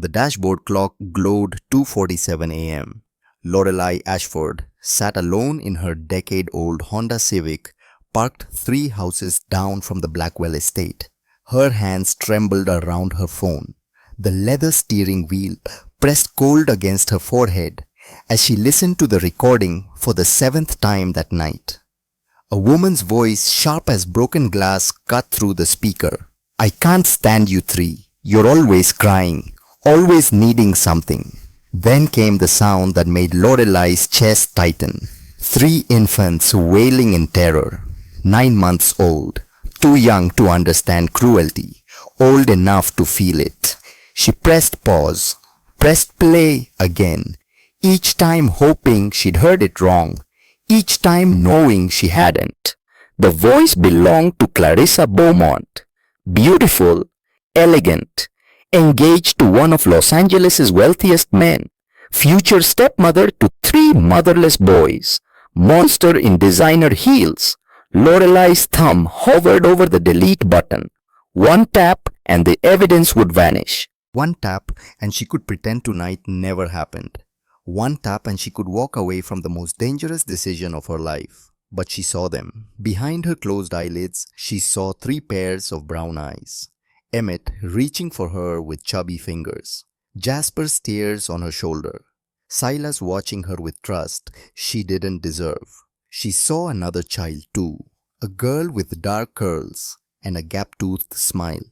The dashboard clock glowed 2:47 a.m. Lorelei Ashford sat alone in her decade-old Honda Civic, parked 3 houses down from the Blackwell estate. Her hands trembled around her phone. The leather steering wheel pressed cold against her forehead as she listened to the recording for the 7th time that night. A woman's voice, sharp as broken glass, cut through the speaker. "I can't stand you three. You're always crying, always needing something." Then came the sound that made Lorelei's chest tighten. 3 infants wailing in terror. 9 months old, too young to understand cruelty, old enough to feel it. She pressed pause, pressed play again, each time hoping she'd heard it wrong, each time knowing she hadn't. The voice belonged to Clarissa Beaumont. Beautiful, elegant, engaged to one of Los Angeles' wealthiest men, future stepmother to 3 motherless boys, monster in designer heels. Lorelei's thumb hovered over the delete button. One tap and the evidence would vanish. One tap and she could pretend tonight never happened. One tap and she could walk away from the most dangerous decision of her life. But she saw them. Behind her closed eyelids, she saw 3 pairs of brown eyes. Emmett reaching for her with chubby fingers. Jasper's tears on her shoulder. Silas watching her with trust she didn't deserve. She saw another child too. A girl with dark curls and a gap-toothed smile.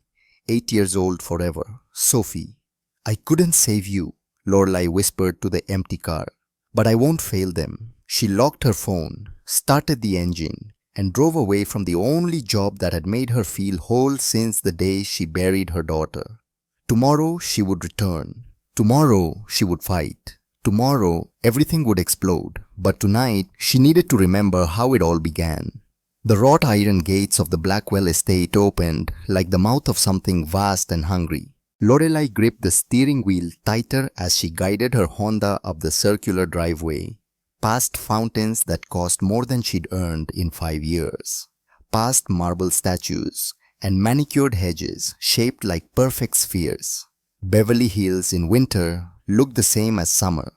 8 years old forever. Sophie. "I couldn't save you," Lorelei whispered to the empty car. "But I won't fail them." She locked her phone, started the engine, and drove away from the only job that had made her feel whole since the day she buried her daughter. Tomorrow she would return. Tomorrow she would fight. Tomorrow everything would explode. But tonight she needed to remember how it all began. The wrought iron gates of the Blackwell estate opened like the mouth of something vast and hungry. Lorelei gripped the steering wheel tighter as she guided her Honda up the circular driveway, past fountains that cost more than she'd earned in 5 years, past marble statues and manicured hedges shaped like perfect spheres. Beverly Hills in winter looked the same as summer.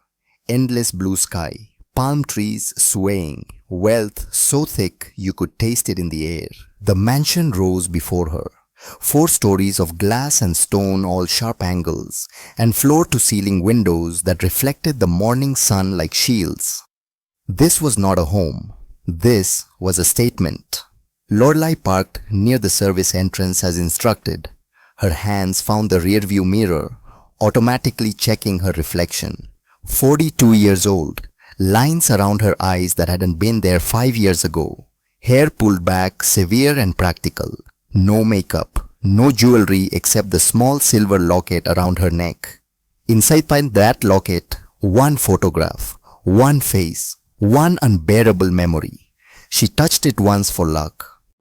Endless blue sky, palm trees swaying, wealth so thick you could taste it in the air. The mansion rose before her. 4 stories of glass and stone, all sharp angles, and floor-to-ceiling windows that reflected the morning sun like shields. This was not a home. This was a statement. Lorelei parked near the service entrance as instructed. Her hands found the rearview mirror, automatically checking her reflection. 42 years old, lines around her eyes that hadn't been there 5 years ago. Hair pulled back, severe and practical. No makeup, no jewelry except the small silver locket around her neck. Inside that locket, one photograph, one face, one unbearable memory. She touched it once for luck,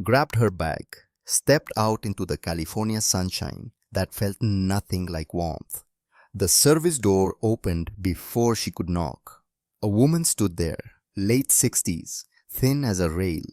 grabbed her bag, stepped out into the California sunshine that felt nothing like warmth. The service door opened before she could knock. A woman stood there, late 60s, thin as a rail,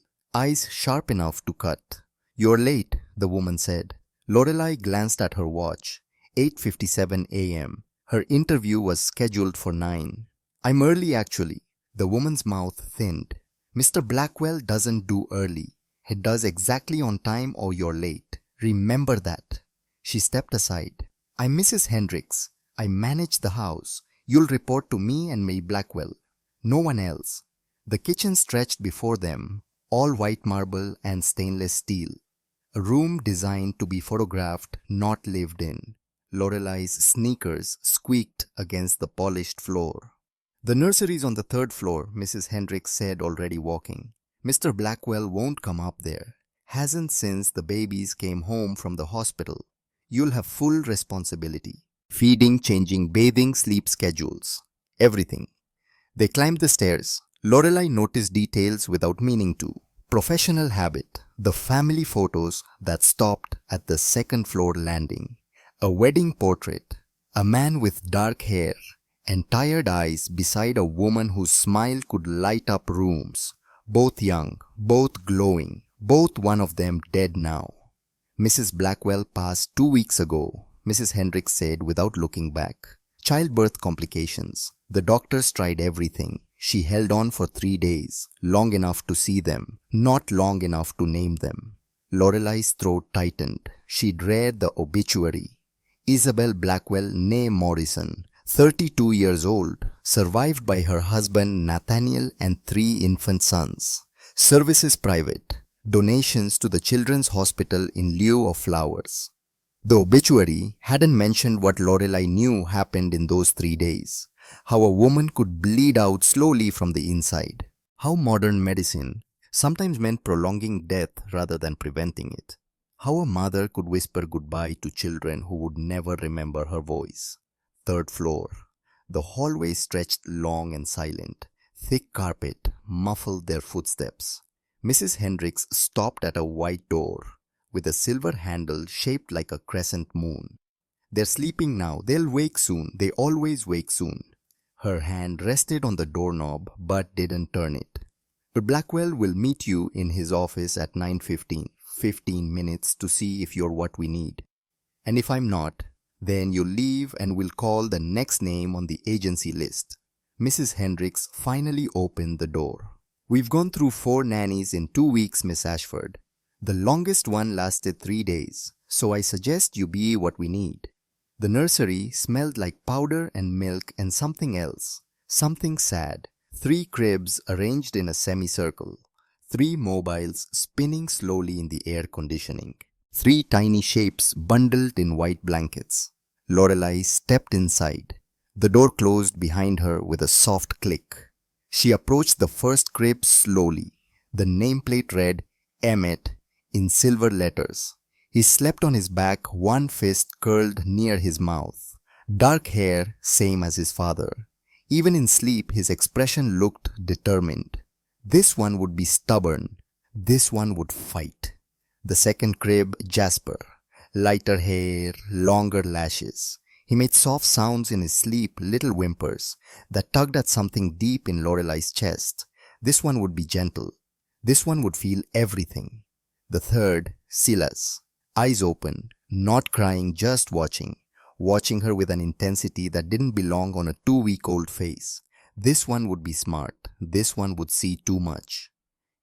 eyes sharp enough to cut. "You're late," the woman said. Lorelei glanced at her watch. 8:57 a.m. Her interview was scheduled for 9. "I'm early actually." The woman's mouth thinned. "Mr. Blackwell doesn't do early. He does exactly on time or you're late. Remember that." She stepped aside. "I'm Mrs. Hendricks. I manage the house. You'll report to me and May Blackwell. No one else." The kitchen stretched before them, all white marble and stainless steel. A room designed to be photographed, not lived in. Lorelei's sneakers squeaked against the polished floor. "The nursery's on the 3rd floor," Mrs. Hendricks said, already walking. "Mr. Blackwell won't come up there. Hasn't since the babies came home from the hospital. You'll have full responsibility. Feeding, changing, bathing, sleep schedules. Everything." They climbed the stairs. Lorelei noticed details without meaning to. Professional habit, the family photos that stopped at the 2nd floor landing. A wedding portrait, a man with dark hair and tired eyes beside a woman whose smile could light up rooms. Both young, both glowing, both one of them dead now. Mrs. Blackwell passed 2 weeks ago. Mrs. Hendricks said without looking back. Childbirth complications. The doctors tried everything. She held on for 3 days, long enough to see them, not long enough to name them. Lorelai's throat tightened. She'd read the obituary. Isabel Blackwell née Morrison, 32 years old, survived by her husband Nathaniel and 3 infant sons. Services private. Donations to the Children's Hospital in lieu of flowers. The obituary hadn't mentioned what Lorelai knew happened in those 3 days. How a woman could bleed out slowly from the inside. How modern medicine sometimes meant prolonging death rather than preventing it. How a mother could whisper goodbye to children who would never remember her voice. 3rd floor. The hallway stretched long and silent. Thick carpet muffled their footsteps. Mrs. Hendricks stopped at a white door with a silver handle shaped like a crescent moon. They're sleeping now. They'll wake soon. They always wake soon. Her hand rested on the doorknob but didn't turn it. Blackwell will meet you in his office at 9:15. 15 minutes to see if you're what we need. And if I'm not, then you leave and we'll call the next name on the agency list. Mrs. Hendricks finally opened the door. We've gone through 4 nannies in 2 weeks, Miss Ashford. The longest one lasted 3 days, so I suggest you be what we need. The nursery smelled like powder and milk and something else, something sad. 3 cribs arranged in a semicircle. 3 mobiles spinning slowly in the air conditioning. 3 tiny shapes bundled in white blankets. Lorelai stepped inside. The door closed behind her with a soft click. She approached the first crib slowly. The nameplate read Emmett in silver letters. He slept on his back, one fist curled near his mouth. Dark hair, same as his father. Even in sleep, his expression looked determined. This one would be stubborn. This one would fight. The second crib, Jasper. Lighter hair, longer lashes. He made soft sounds in his sleep, little whimpers, that tugged at something deep in Lorelai's chest. This one would be gentle. This one would feel everything. The third, Silas. Eyes open, not crying, just watching. Watching her with an intensity that didn't belong on a 2-week-old face. This one would be smart. This one would see too much.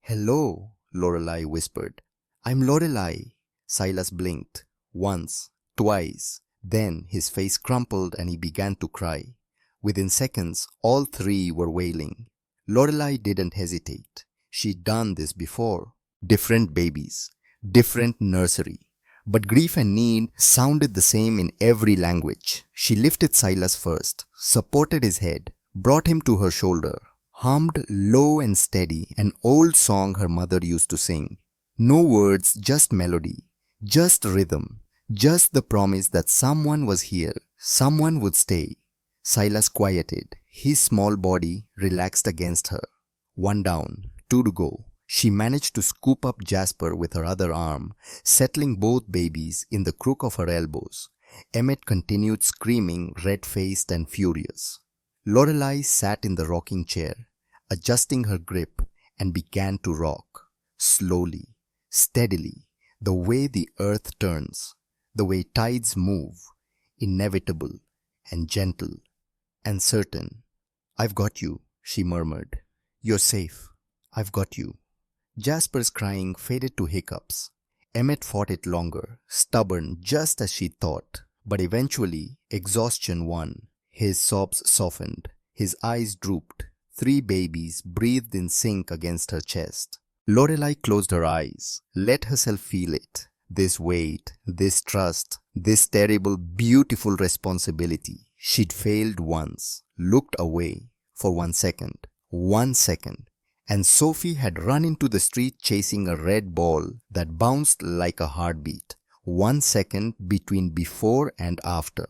Hello, Lorelai whispered. I'm Lorelai. Silas blinked. Once, twice. Then his face crumpled and he began to cry. Within seconds, all 3 were wailing. Lorelai didn't hesitate. She'd done this before. Different babies. Different nursery. But grief and need sounded the same in every language. She lifted Silas first, supported his head, brought him to her shoulder, hummed low and steady an old song her mother used to sing. No words, just melody, just rhythm, just the promise that someone was here, someone would stay. Silas quieted, his small body relaxed against her. 1 down, 2 to go. She managed to scoop up Jasper with her other arm, settling both babies in the crook of her elbows. Emmett continued screaming, red-faced and furious. Lorelai sat in the rocking chair, adjusting her grip, and began to rock. Slowly, steadily, the way the earth turns, the way tides move, inevitable and gentle and certain. I've got you, she murmured. You're safe. I've got you. Jasper's crying faded to hiccups. Emmett fought it longer, stubborn just as she thought. But eventually, exhaustion won. His sobs softened. His eyes drooped. 3 babies breathed in sync against her chest. Lorelai closed her eyes, let herself feel it. This weight, this trust, this terrible, beautiful responsibility. She'd failed once, looked away for 1 second. 1 second. And Sophie had run into the street chasing a red ball that bounced like a heartbeat. 1 second between before and after,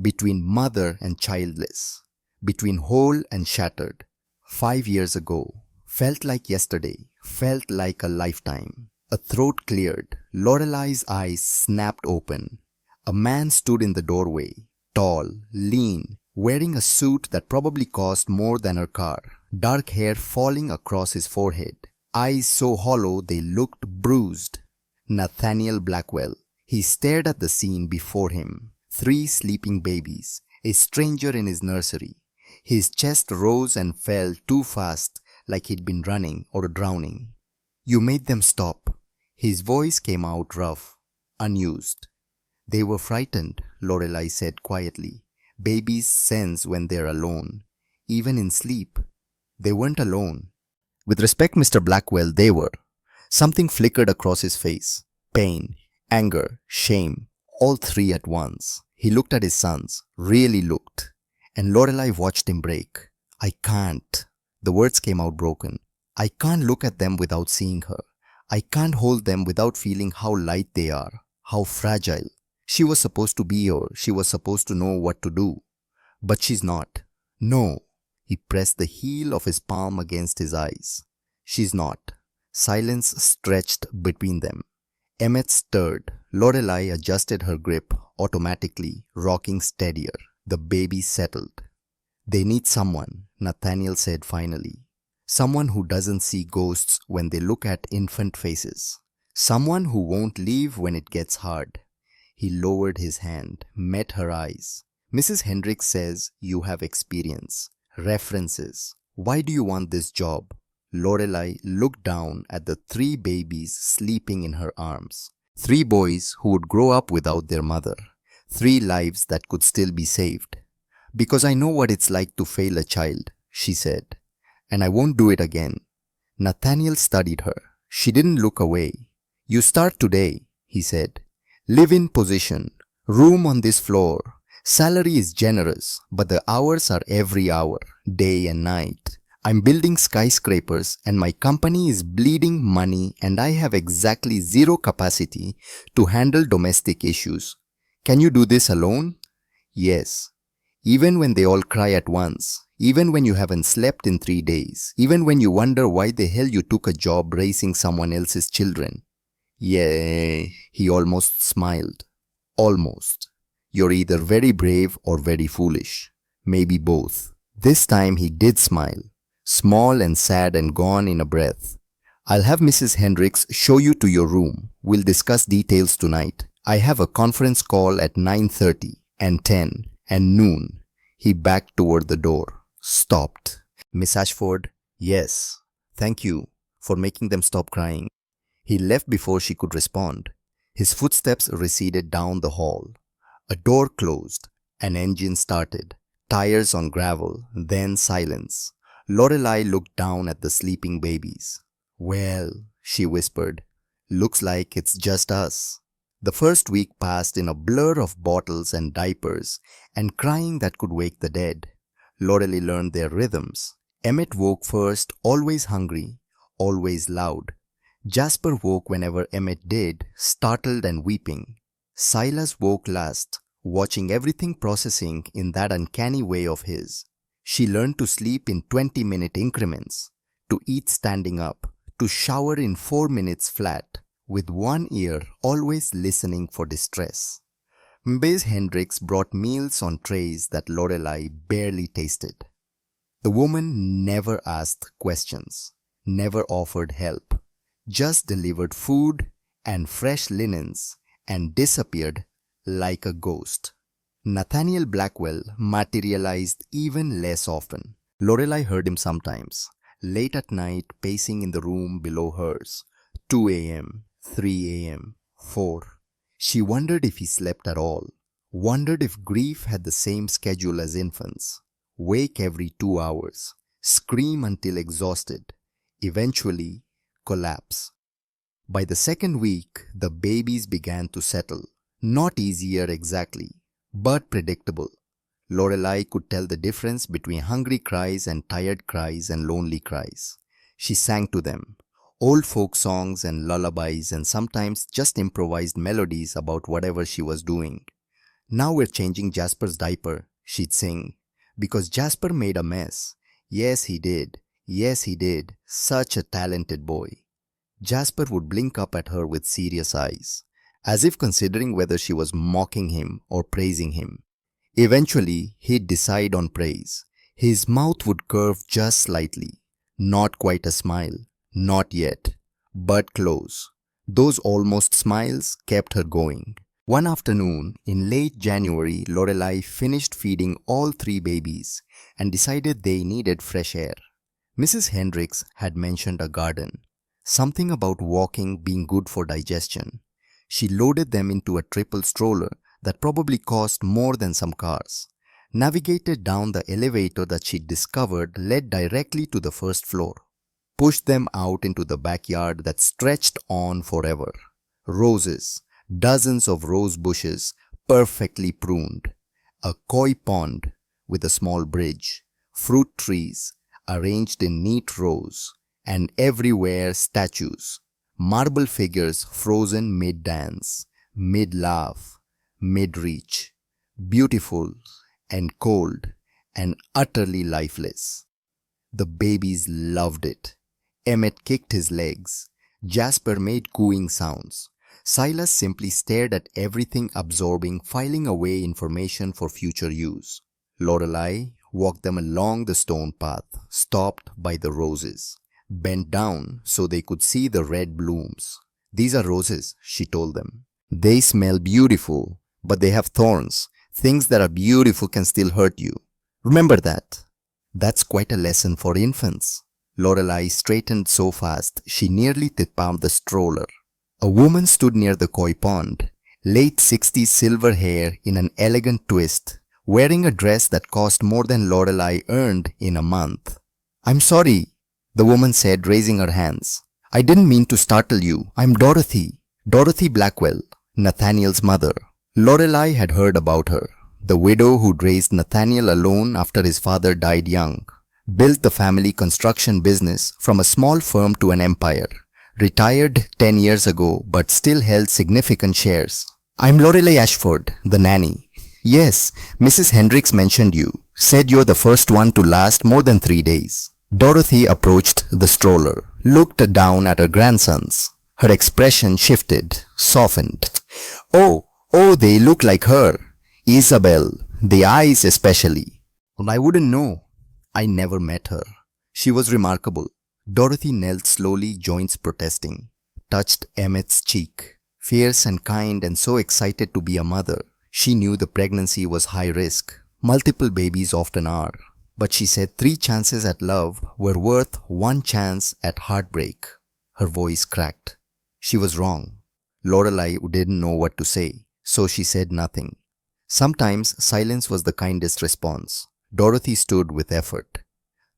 between mother and childless, between whole and shattered. 5 years ago, felt like yesterday, felt like a lifetime. A throat cleared, Lorelai's eyes snapped open. A man stood in the doorway, tall, lean, wearing a suit that probably cost more than her car. Dark hair falling across his forehead, eyes so hollow they looked bruised. Nathaniel Blackwell. He stared at the scene before him. 3 sleeping babies, a stranger in his nursery. His chest rose and fell too fast, like he'd been running or drowning. You made them stop. His voice came out rough, unused. They were frightened, Lorelei said quietly. Babies sense when they're alone, even in sleep. They weren't alone. With respect, Mr. Blackwell, they were. Something flickered across his face. Pain, anger, shame, all 3 at once. He looked at his sons, really looked. And Lorelei watched him break. I can't. The words came out broken. I can't look at them without seeing her. I can't hold them without feeling how light they are, how fragile. She was supposed to be here. She was supposed to know what to do. But she's not. No. He pressed the heel of his palm against his eyes. She's not. Silence stretched between them. Emmett stirred. Lorelei adjusted her grip automatically, rocking steadier. The baby settled. They need someone, Nathaniel said finally. Someone who doesn't see ghosts when they look at infant faces. Someone who won't leave when it gets hard. He lowered his hand, met her eyes. Mrs. Hendricks says you have experience, references. Why do you want this job? Lorelei looked down at the 3 babies sleeping in her arms. 3 boys who would grow up without their mother. 3 lives that could still be saved. Because I know what it's like to fail a child, she said. And I won't do it again. Nathaniel studied her. She didn't look away. You start today, he said. Live-in position. Room on this floor. Salary is generous, but the hours are every hour, day and night. I'm building skyscrapers and my company is bleeding money and I have exactly 0 capacity to handle domestic issues. Can you do this alone? Yes. Even when they all cry at once, even when you haven't slept in 3 days, even when you wonder why the hell you took a job raising someone else's children. Yeah, he almost smiled. Almost. You're either very brave or very foolish. Maybe both. This time he did smile. Small and sad and gone in a breath. I'll have Mrs. Hendricks show you to your room. We'll discuss details tonight. I have a conference call at 9:30 and 10 and noon. He backed toward the door. Stopped. Miss Ashford, yes. Thank you for making them stop crying. He left before she could respond. His footsteps receded down the hall. A door closed. An engine started. Tires on gravel, then silence. Lorelei looked down at the sleeping babies. Well, she whispered, looks like it's just us. The first week passed in a blur of bottles and diapers and crying that could wake the dead. Lorelei learned their rhythms. Emmett woke first, always hungry, always loud. Jasper woke whenever Emmett did, startled and weeping. Silas woke last, watching everything processing in that uncanny way of his. She learned to sleep in 20-minute increments, to eat standing up, to shower in 4 minutes flat, with one ear always listening for distress. Mrs. Hendricks brought meals on trays that Lorelei barely tasted. The woman never asked questions, never offered help, just delivered food and fresh linens and disappeared like a ghost. Nathaniel Blackwell materialized even less often. Lorelei heard him sometimes, late at night pacing in the room below hers, 2 a.m., 3 a.m., 4. She wondered if he slept at all, wondered if grief had the same schedule as infants. Wake every 2 hours, scream until exhausted, eventually collapse. By the second week, the babies began to settle. Not easier exactly, but predictable. Lorelei could tell the difference between hungry cries and tired cries and lonely cries. She sang to them, old folk songs and lullabies and sometimes just improvised melodies about whatever she was doing. Now we're changing Jasper's diaper, she'd sing, because Jasper made a mess. Yes, he did. Yes, he did. Such a talented boy. Jasper would blink up at her with serious eyes, as if considering whether she was mocking him or praising him. Eventually, he'd decide on praise. His mouth would curve just slightly. Not quite a smile. Not yet. But close. Those almost smiles kept her going. One afternoon in late January, Lorelai finished feeding all three babies and decided they needed fresh air. Mrs. Hendricks had mentioned a garden, something about walking being good for digestion. She loaded them into a triple stroller that probably cost more than some cars, navigated down the elevator that she discovered led directly to the first floor, pushed them out into the backyard that stretched on forever. Roses, dozens of rose bushes perfectly pruned, a koi pond with a small bridge, fruit trees arranged in neat rows, and everywhere statues, marble figures frozen mid-dance, mid-laugh, mid-reach, beautiful and cold and utterly lifeless. The babies loved it. Emmett kicked his legs. Jasper made cooing sounds. Silas simply stared at everything, absorbing, filing away information for future use. Lorelai walked them along the stone path, stopped by the roses, bent down so they could see the red blooms. "These are roses," she told them. "They smell beautiful, but they have thorns. Things that are beautiful can still hurt you. Remember that." "That's quite a lesson for infants." Lorelai straightened so fast she nearly tipped out the stroller. A woman stood near the koi pond, late 60s silver hair in an elegant twist, wearing a dress that cost more than Lorelai earned in a month. "I'm sorry," the woman said, raising her hands. "I didn't mean to startle you. I'm Dorothy. Dorothy Blackwell, Nathaniel's mother." Lorelai had heard about her, the widow who'd raised Nathaniel alone after his father died young, built the family construction business from a small firm to an empire, retired 10 years ago but still held significant shares. "I'm Lorelai Ashford, the nanny." "Yes, Mrs. Hendricks mentioned you, said you're the first one to last more than 3 days." Dorothy approached the stroller, looked down at her grandsons. Her expression shifted, softened. Oh, they look like her. Isabel, the eyes especially." "Well, I wouldn't know. I never met her." "She was remarkable." Dorothy knelt slowly, joints protesting, touched Emmett's cheek. Fierce and kind and so excited to be a mother, she knew the pregnancy was high risk. Multiple babies often are. But she said 3 chances at love were worth 1 chance at heartbreak. Her voice cracked. She was wrong. Lorelai didn't know what to say, so she said nothing. Sometimes silence was the kindest response. Dorothy stood with effort.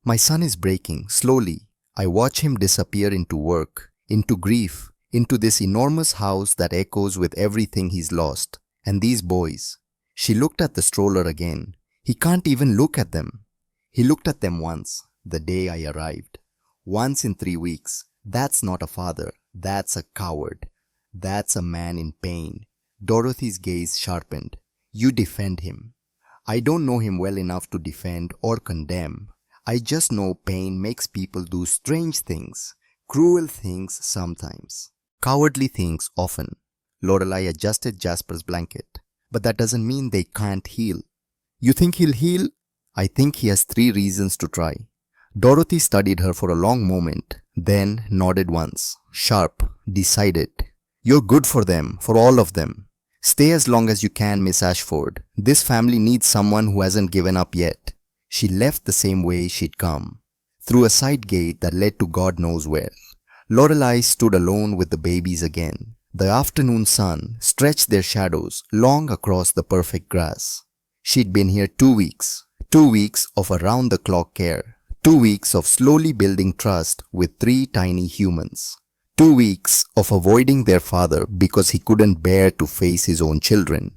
"My son is breaking, slowly. I watch him disappear into work, into grief, into this enormous house that echoes with everything he's lost. And these boys." She looked at the stroller again. "He can't even look at them." "He looked at them once, the day I arrived. Once in 3 weeks. That's not a father. That's a coward. That's a man in pain." Dorothy's gaze sharpened. "You defend him." "I don't know him well enough to defend or condemn. I just know pain makes people do strange things, cruel things sometimes, cowardly things often." Lorelai adjusted Jasper's blanket. "But that doesn't mean they can't heal." "You think he'll heal?" "I think he has 3 reasons to try." Dorothy studied her for a long moment, then nodded once, sharp, decided. "You're good for them, for all of them. Stay as long as you can, Miss Ashford. This family needs someone who hasn't given up yet." She left the same way she'd come, through a side gate that led to God knows where. Lorelai stood alone with the babies again. The afternoon sun stretched their shadows long across the perfect grass. She'd been here 2 weeks. 2 weeks of around-the-clock care. 2 weeks of slowly building trust with 3 tiny humans. 2 weeks of avoiding their father because he couldn't bear to face his own children.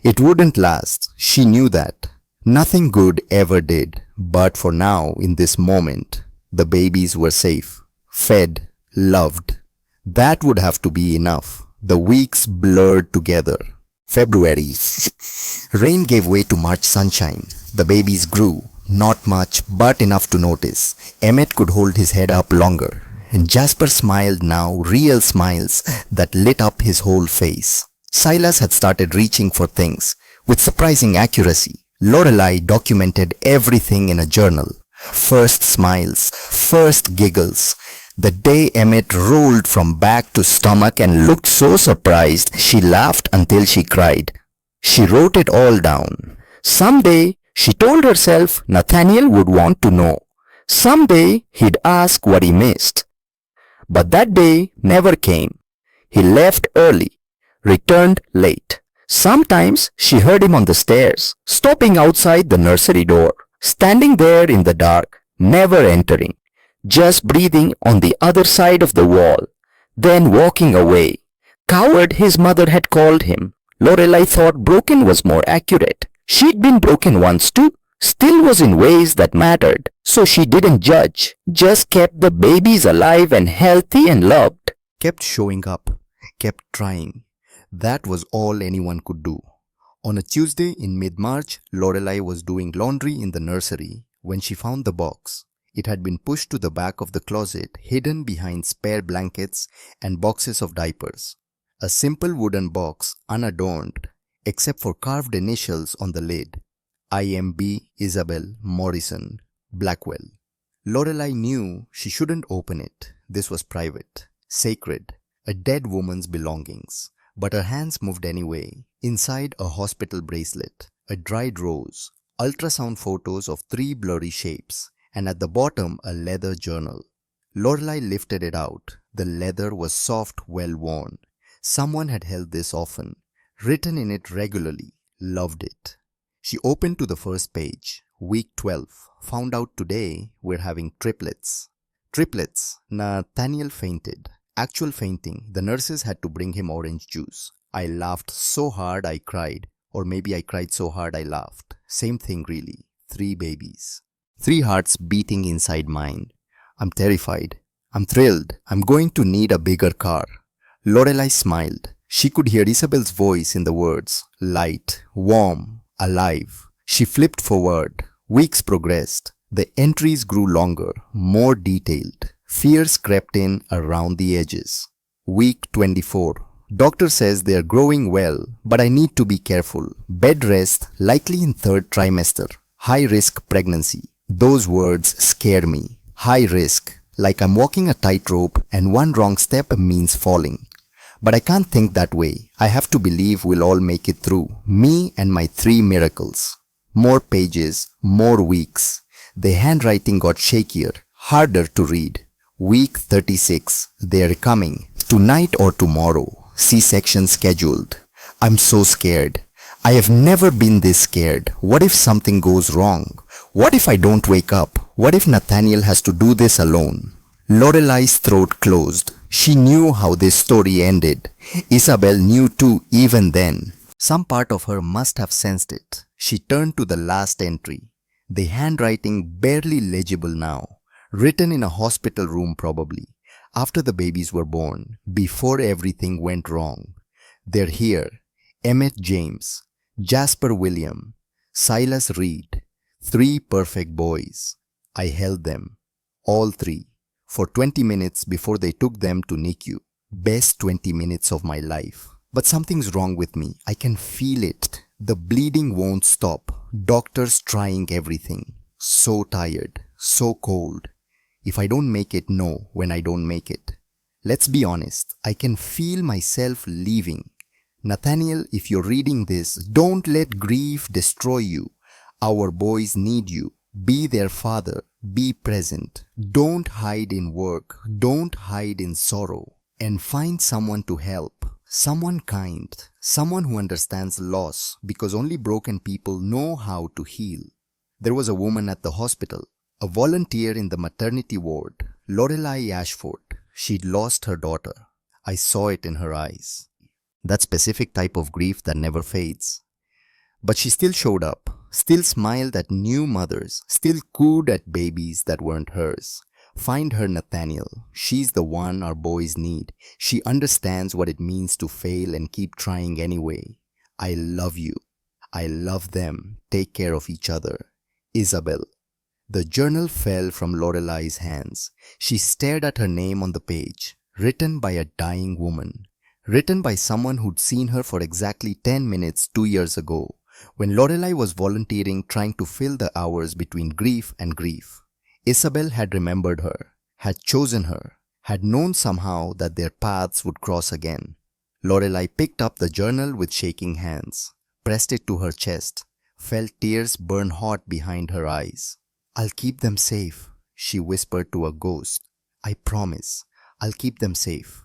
It wouldn't last. She knew that. Nothing good ever did. But for now, in this moment, the babies were safe, fed, loved. That would have to be enough. The weeks blurred together. February. Rain gave way to March sunshine. The babies grew. Not much, but enough to notice. Emmett could hold his head up longer. And Jasper smiled now, real smiles that lit up his whole face. Silas had started reaching for things with surprising accuracy. Lorelai documented everything in a journal. First smiles, first giggles, The day Emmett rolled from back to stomach and looked so surprised, she laughed until she cried. She wrote it all down. Someday, she told herself, Nathaniel would want to know. Someday, he'd ask what he missed. But that day never came. He left early, returned late. Sometimes she heard him on the stairs, stopping outside the nursery door, standing there in the dark, never entering, just breathing on the other side of the wall, then walking away. Coward, his mother had called him. Lorelai thought broken was more accurate. She'd been broken once too, still was in ways that mattered, so she didn't judge, just kept the babies alive and healthy and loved. Kept showing up, kept trying. That was all anyone could do. On a Tuesday in mid-March, Lorelai was doing laundry in the nursery when she found the box. It had been pushed to the back of the closet, hidden behind spare blankets and boxes of diapers. A simple wooden box, unadorned, except for carved initials on the lid. IMB Isabel Morrison Blackwell. Lorelai knew she shouldn't open it. This was private, sacred, a dead woman's belongings. But her hands moved anyway. Inside, a hospital bracelet, a dried rose, ultrasound photos of 3 blurry shapes, and at the bottom a leather journal. Lorelai lifted it out. The leather was soft, well worn. Someone had held this often, written in it regularly, loved it. She opened to the first page. Week 12. Found out today we're having triplets. Triplets. Nathaniel fainted. Actual fainting. The nurses had to bring him orange juice. I laughed so hard I cried. Or maybe I cried so hard I laughed. Same thing really. 3 babies. 3 hearts beating inside mine. I'm terrified. I'm thrilled. I'm going to need a bigger car. Lorelai smiled. She could hear Isabel's voice in the words. Light, warm, alive. She flipped forward. Weeks progressed. The entries grew longer, more detailed. Fears crept in around the edges. Week 24. Doctor says they're growing well, but I need to be careful. Bed rest, likely in 3rd trimester. High risk pregnancy. Those words scare me. High risk, like I'm walking a tightrope and one wrong step means falling. But I can't think that way. I have to believe we'll all make it through. Me and my 3 miracles. More pages, more weeks. The handwriting got shakier, harder to read. Week 36. They're coming. Tonight or tomorrow. C-section scheduled. I'm so scared. I have never been this scared. What if something goes wrong? What if I don't wake up? What if Nathaniel has to do this alone? Lorelai's throat closed. She knew how this story ended. Isabel knew too even then. Some part of her must have sensed it. She turned to the last entry. The handwriting barely legible now. Written in a hospital room probably. After the babies were born. Before everything went wrong. They're here. Emmett James. Jasper William. Silas Reed. 3 perfect boys. I held them. All 3. For 20 minutes before they took them to NICU. Best 20 minutes of my life. But something's wrong with me. I can feel it. The bleeding won't stop. Doctors trying everything. So tired. So cold. If I don't make it, no, when I don't make it. Let's be honest. I can feel myself leaving. Nathaniel, if you're reading this, don't let grief destroy you. Our boys need you. Be their father. Be present. Don't hide in work. Don't hide in sorrow. And find someone to help. Someone kind. Someone who understands loss, because only broken people know how to heal. There was a woman at the hospital. A volunteer in the maternity ward. Lorelai Ashford. She'd lost her daughter. I saw it in her eyes. That specific type of grief that never fades. But she still showed up. Still smiled at new mothers, still cooed at babies that weren't hers. Find her, Nathaniel. She's the one our boys need. She understands what it means to fail and keep trying anyway. I love you. I love them. Take care of each other. Isabel. The journal fell from Lorelai's hands. She stared at her name on the page, written by a dying woman. Written by someone who'd seen her for exactly 10 minutes 2 years ago. When Lorelai was volunteering trying to fill the hours between grief and grief. Isabel had remembered her, had chosen her, had known somehow that their paths would cross again. Lorelai picked up the journal with shaking hands, pressed it to her chest, felt tears burn hot behind her eyes. "I'll keep them safe," she whispered to a ghost. "I promise, I'll keep them safe."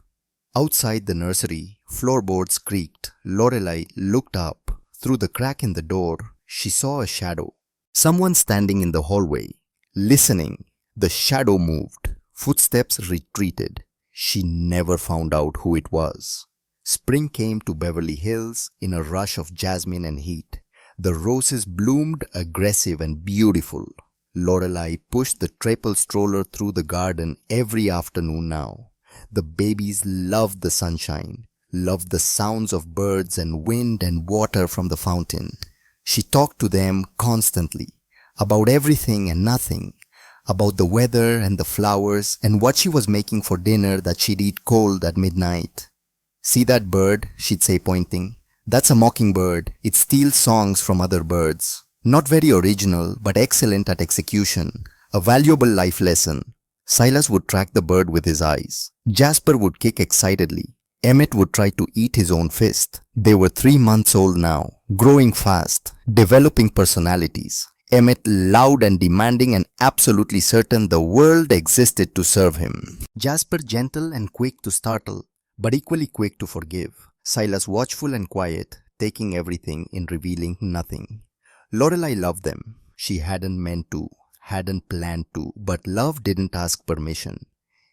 Outside the nursery, floorboards creaked. Lorelai looked up. Through the crack in the door, she saw a shadow. Someone standing in the hallway, listening. The shadow moved. Footsteps retreated. She never found out who it was. Spring came to Beverly Hills in a rush of jasmine and heat. The roses bloomed aggressive and beautiful. Lorelai pushed the triple stroller through the garden every afternoon now. The babies loved the sunshine, loved the sounds of birds and wind and water from the fountain. She talked to them constantly, about everything and nothing, about the weather and the flowers and what she was making for dinner that she'd eat cold at midnight. "See that bird?" she'd say, pointing. "That's a mockingbird. It steals songs from other birds. Not very original, but excellent at execution. A valuable life lesson." Silas would track the bird with his eyes. Jasper would kick excitedly. Emmett would try to eat his own fist. They were 3 months old now, growing fast, developing personalities. Emmett loud and demanding and absolutely certain the world existed to serve him. Jasper gentle and quick to startle, but equally quick to forgive. Silas watchful and quiet, taking everything in, revealing nothing. Lorelai loved them. She hadn't meant to, hadn't planned to, but love didn't ask permission.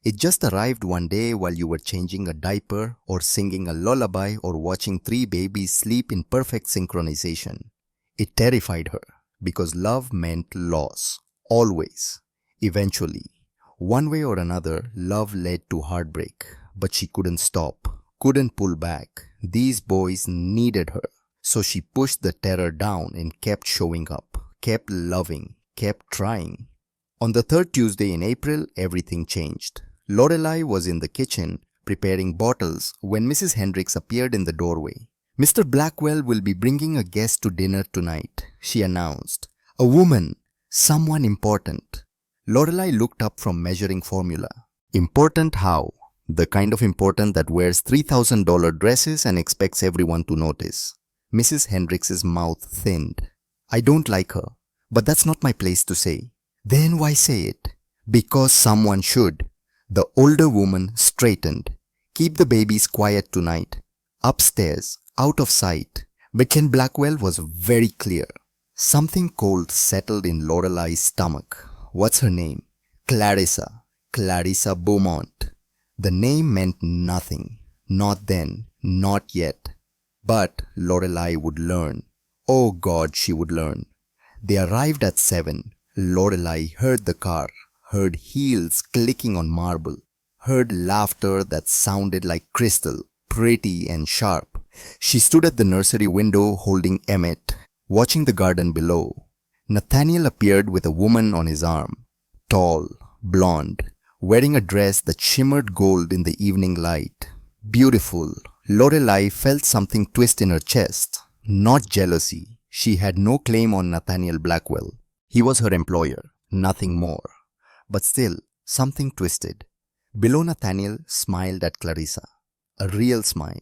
It just arrived one day while you were changing a diaper or singing a lullaby or watching 3 babies sleep in perfect synchronization. It terrified her because love meant loss, always. Eventually, one way or another, love led to heartbreak, but she couldn't stop, couldn't pull back. These boys needed her. So she pushed the terror down and kept showing up, kept loving, kept trying. On the 3rd Tuesday in April, everything changed. Lorelai was in the kitchen preparing bottles when Mrs. Hendricks appeared in the doorway. "Mr. Blackwell will be bringing a guest to dinner tonight," she announced. "A woman, someone important." Lorelai looked up from measuring formula. Important how? The kind of important that wears $3,000 dresses and expects everyone to notice. Mrs. Hendricks's mouth thinned. "I don't like her, but that's not my place to say." "Then why say it?" "Because someone should." The older woman straightened. "Keep the babies quiet tonight. Upstairs, out of sight." But Ken Blackwell was very clear. Something cold settled in Lorelai's stomach. What's her name? Clarissa. Clarissa Beaumont. The name meant nothing. Not then, not yet. But Lorelai would learn. Oh God, she would learn. They arrived at 7. Lorelai heard the car, heard heels clicking on marble, heard laughter that sounded like crystal, pretty and sharp. She stood at the nursery window holding Emmett, watching the garden below. Nathaniel appeared with a woman on his arm, tall, blonde, wearing a dress that shimmered gold in the evening light. Beautiful. Lorelai felt something twist in her chest. Not jealousy. She had no claim on Nathaniel Blackwell. He was her employer, nothing more. But still, something twisted. Below, Nathaniel smiled at Clarissa. A real smile.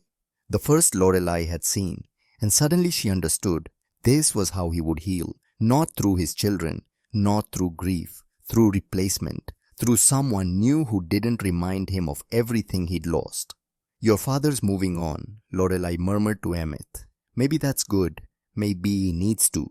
The first Lorelai had seen. And suddenly she understood. This was how he would heal. Not through his children. Not through grief. Through replacement. Through someone new who didn't remind him of everything he'd lost. "Your father's moving on," Lorelai murmured to Emmett. "Maybe that's good. Maybe he needs to."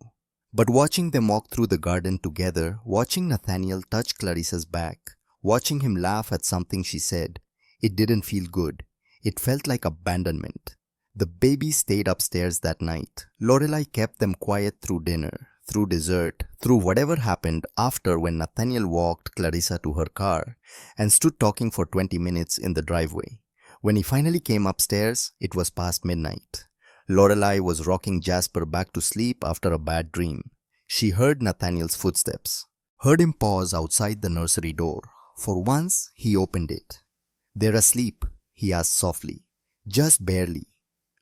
But watching them walk through the garden together, watching Nathaniel touch Clarissa's back, watching him laugh at something she said, it didn't feel good. It felt like abandonment. The babies stayed upstairs that night. Lorelai kept them quiet through dinner, through dessert, through whatever happened after when Nathaniel walked Clarissa to her car and stood talking for 20 minutes in the driveway. When he finally came upstairs, it was past midnight. Lorelai was rocking Jasper back to sleep after a bad dream. She heard Nathaniel's footsteps, heard him pause outside the nursery door. For once, he opened it. "They're asleep," he asked softly. "Just barely."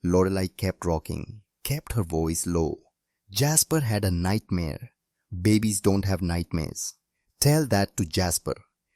Lorelai kept rocking, kept her voice low. "Jasper had a nightmare." "Babies don't have nightmares." "Tell that to Jasper."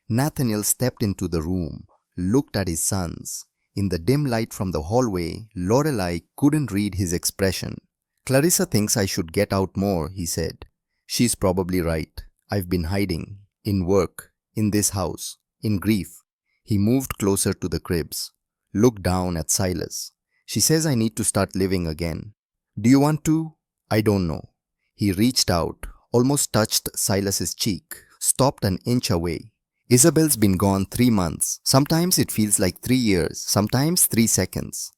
Nathaniel stepped into the room, looked at his sons. In the dim light from the hallway, Lorelei couldn't read his expression. Clarissa thinks I should get out more, he said. She's probably right. I've been hiding. In work. In this house. In grief. He moved closer to the cribs. Looked down at Silas. She says I need to start living again. Do you want to? I don't know. He reached out, almost touched Silas's cheek, stopped an inch away. Isabel's been gone 3 months. Sometimes it feels like 3 years, sometimes 3 seconds.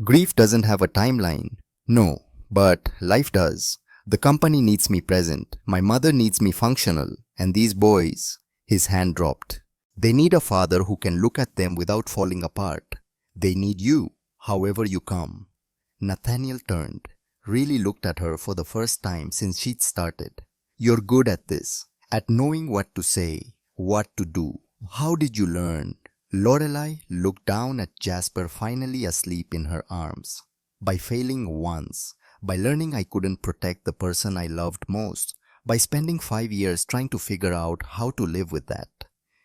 Grief doesn't have a timeline. No, but life does. The company needs me present. My mother needs me functional. And these boys, his hand dropped. They need a father who can look at them without falling apart. They need you, however you come. Nathaniel turned, really looked at her for the first time since she'd started. You're good at this, at knowing what to say, what to do. How did you learn? Lorelei looked down at Jasper, finally asleep in her arms. By failing once, by learning I couldn't protect the person I loved most, by spending 5 years trying to figure out how to live with that.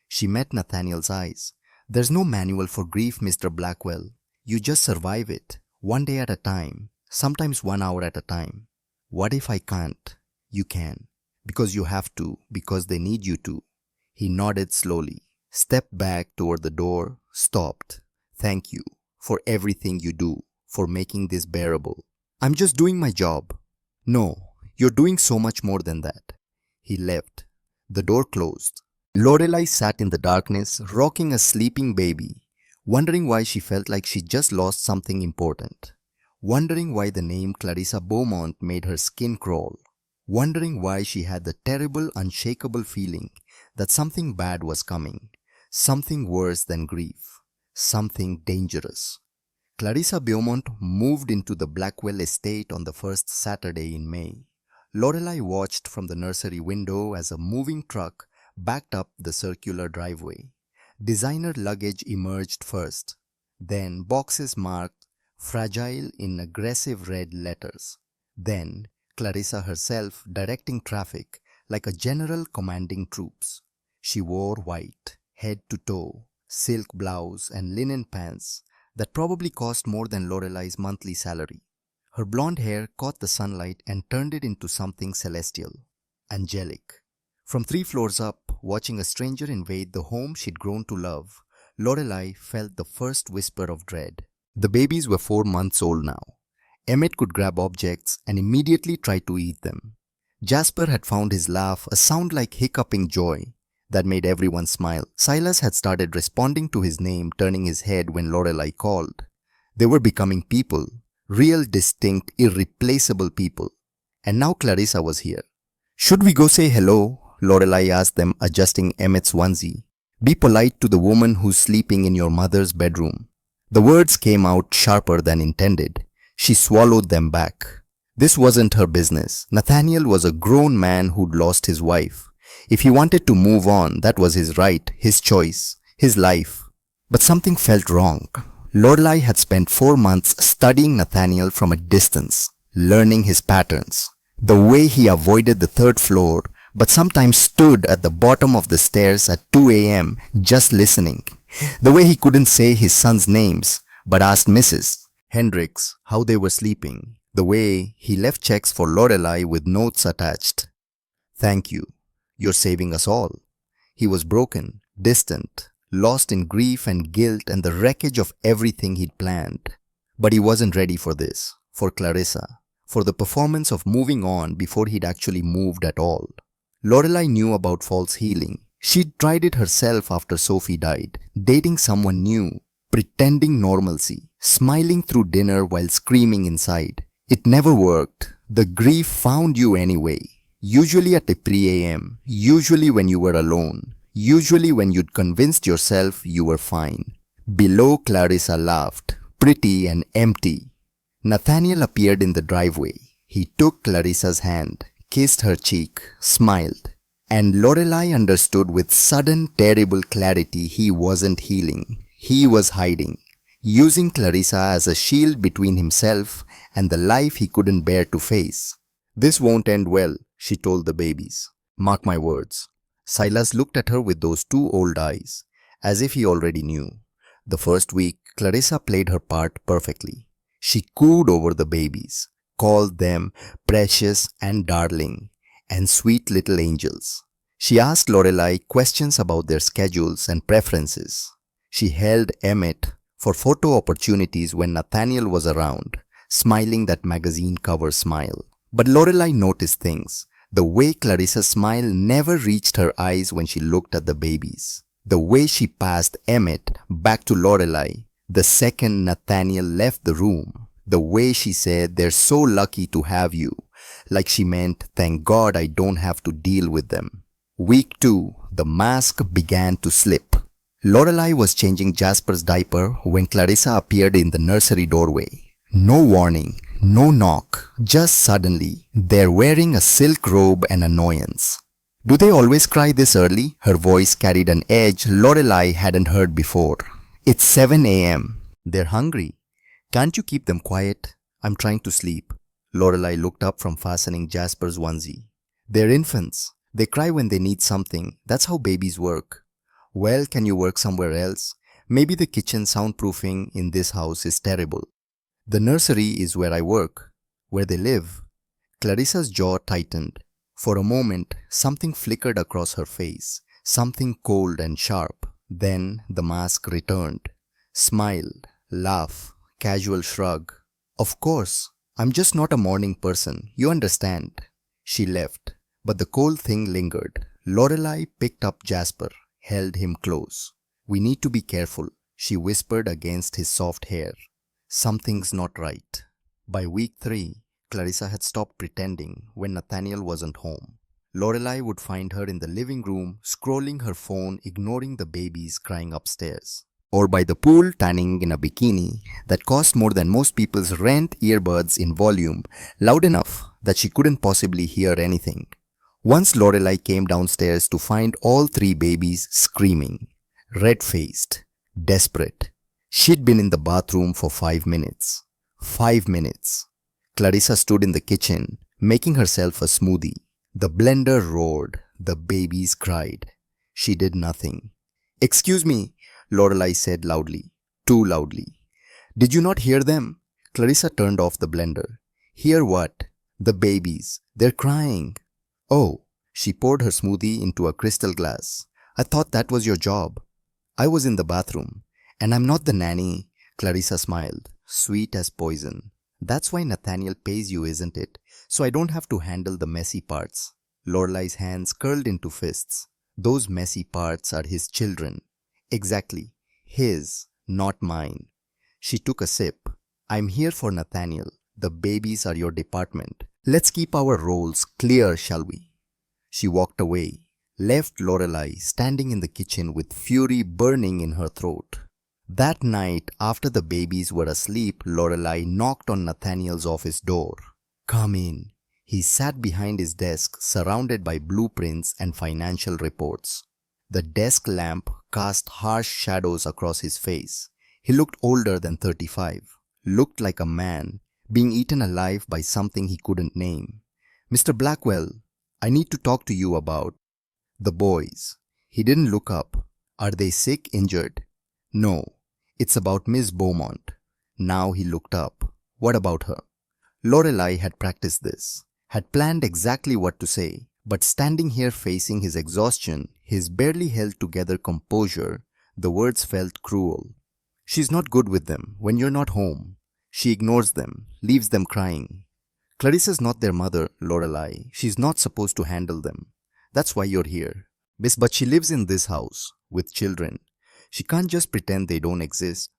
She met Nathaniel's eyes. There's no manual for grief, Mr. Blackwell. You just survive it, one day at a time, sometimes 1 hour at a time. What if I can't? You can. Because you have to, because they need you to. He nodded slowly, stepped back toward the door, stopped. Thank you for everything you do, for making this bearable. I'm just doing my job. No, you're doing so much more than that. He left. The door closed. Lorelei sat in the darkness, rocking a sleeping baby, wondering why she felt like she just lost something important. Wondering why the name Clarissa Beaumont made her skin crawl. Wondering why she had the terrible, unshakable feeling that something bad was coming. Something worse than grief. Something dangerous. Clarissa Beaumont moved into the Blackwell estate on the first Saturday in May. Lorelei watched from the nursery window as a moving truck backed up the circular driveway. Designer luggage emerged first, then boxes marked fragile in aggressive red letters. Then Clarissa herself directing traffic like a general commanding troops. She wore white, head to toe, silk blouse and linen pants that probably cost more than Lorelei's monthly salary. Her blonde hair caught the sunlight and turned it into something celestial, angelic. From 3 floors up, watching a stranger invade the home she'd grown to love, Lorelei felt the first whisper of dread. The babies were 4 months old now. Emmett could grab objects and immediately try to eat them. Jasper had found his laugh a sound like hiccuping joy that made everyone smile. Silas had started responding to his name, turning his head when Lorelei called. They were becoming people, real, distinct, irreplaceable people. And now Clarissa was here. Should we go say hello? Lorelei asked them, adjusting Emmett's onesie. Be polite to the woman who's sleeping in your mother's bedroom. The words came out sharper than intended. She swallowed them back. This wasn't her business. Nathaniel was a grown man who'd lost his wife. If he wanted to move on, that was his right, his choice, his life. But something felt wrong. Lorelei had spent 4 months studying Nathaniel from a distance, learning his patterns. The way he avoided the 3rd floor, but sometimes stood at the bottom of the stairs at 2 a.m. just listening. The way he couldn't say his sons' names, but asked Mrs. Hendricks how they were sleeping. The way he left checks for Lorelei with notes attached. Thank you. You're saving us all. He was broken, distant, lost in grief and guilt and the wreckage of everything he'd planned. But he wasn't ready for this, for Clarissa, for the performance of moving on before he'd actually moved at all. Lorelei knew about false healing. She'd tried it herself after Sophie died, dating someone new, pretending normalcy, smiling through dinner while screaming inside. It never worked. The grief found you anyway. Usually at 3 a.m., usually when you were alone, usually when you'd convinced yourself you were fine. Below, Clarissa laughed, pretty and empty. Nathaniel appeared in the driveway. He took Clarissa's hand, kissed her cheek, smiled. And Lorelei understood with sudden, terrible clarity he wasn't healing. He was hiding, using Clarissa as a shield between himself and the life he couldn't bear to face. This won't end well, she told the babies. Mark my words. Silas looked at her with those 2 old eyes, as if he already knew. The first week, Clarissa played her part perfectly. She cooed over the babies, called them precious and darling, and sweet little angels. She asked Lorelai questions about their schedules and preferences. She held Emmett for photo opportunities when Nathaniel was around, smiling that magazine cover smile. But Lorelai noticed things. The way Clarissa's smile never reached her eyes when she looked at the babies. The way she passed Emmett back to Lorelai the second Nathaniel left the room. The way she said, "They're so lucky to have you," like she meant, "Thank God I don't have to deal with them." Week 2, the mask began to slip. Lorelai was changing Jasper's diaper when Clarissa appeared in the nursery doorway. No warning, no knock, just suddenly, they're wearing a silk robe and annoyance. "Do they always cry this early?" Her voice carried an edge Lorelai hadn't heard before. "It's 7 a.m. They're hungry. Can't you keep them quiet? I'm trying to sleep." Lorelai looked up from fastening Jasper's onesie. "They're infants. They cry when they need something. That's how babies work." "Well, can you work somewhere else? Maybe the kitchen soundproofing in this house is terrible." "The nursery is where I work, where they live." Clarissa's jaw tightened. For a moment, something flickered across her face, something cold and sharp. Then the mask returned. Smile, laugh, casual shrug. "Of course, I'm just not a morning person, you understand." She left, but the cold thing lingered. Lorelai picked up Jasper, held him close. "We need to be careful," she whispered against his soft hair. "Something's not right." By week 3, Clarissa had stopped pretending when Nathaniel wasn't home. Lorelai would find her in the living room, scrolling her phone, ignoring the babies crying upstairs. Or by the pool, tanning in a bikini that cost more than most people's rent earbuds in volume, loud enough that she couldn't possibly hear anything. Once Lorelai came downstairs to find all 3 babies screaming, red-faced, desperate. She'd been in the bathroom for 5 minutes. 5 minutes. Clarissa stood in the kitchen, making herself a smoothie. The blender roared. The babies cried. She did nothing. "Excuse me," Lorelai said loudly. Too loudly. "Did you not hear them?" Clarissa turned off the blender. "Hear what?" "The babies. They're crying." "Oh." She poured her smoothie into a crystal glass. "I thought that was your job." "I was in the bathroom. And I'm not the nanny." Clarissa smiled, sweet as poison. "That's why Nathaniel pays you, isn't it? So I don't have to handle the messy parts." Lorelai's hands curled into fists. "Those messy parts are his children." "Exactly. His, not mine." She took a sip. "I'm here for Nathaniel. The babies are your department. Let's keep our roles clear, shall we?" She walked away, left Lorelai standing in the kitchen with fury burning in her throat. That night, after the babies were asleep, Lorelai knocked on Nathaniel's office door. "Come in." He sat behind his desk, surrounded by blueprints and financial reports. The desk lamp cast harsh shadows across his face. He looked older than 35, looked like a man being eaten alive by something he couldn't name. "Mr. Blackwell, I need to talk to you about the boys." He didn't look up. "Are they sick, injured?" "No. It's about Miss Beaumont." Now he looked up. "What about her?" Lorelai had practiced this, had planned exactly what to say, but standing here facing his exhaustion, his barely held together composure, the words felt cruel. "She's not good with them when you're not home. She ignores them, leaves them crying." "Clarissa's not their mother, Lorelai. She's not supposed to handle them. That's why you're here." But she lives in this house, with children. She can't just pretend they don't exist."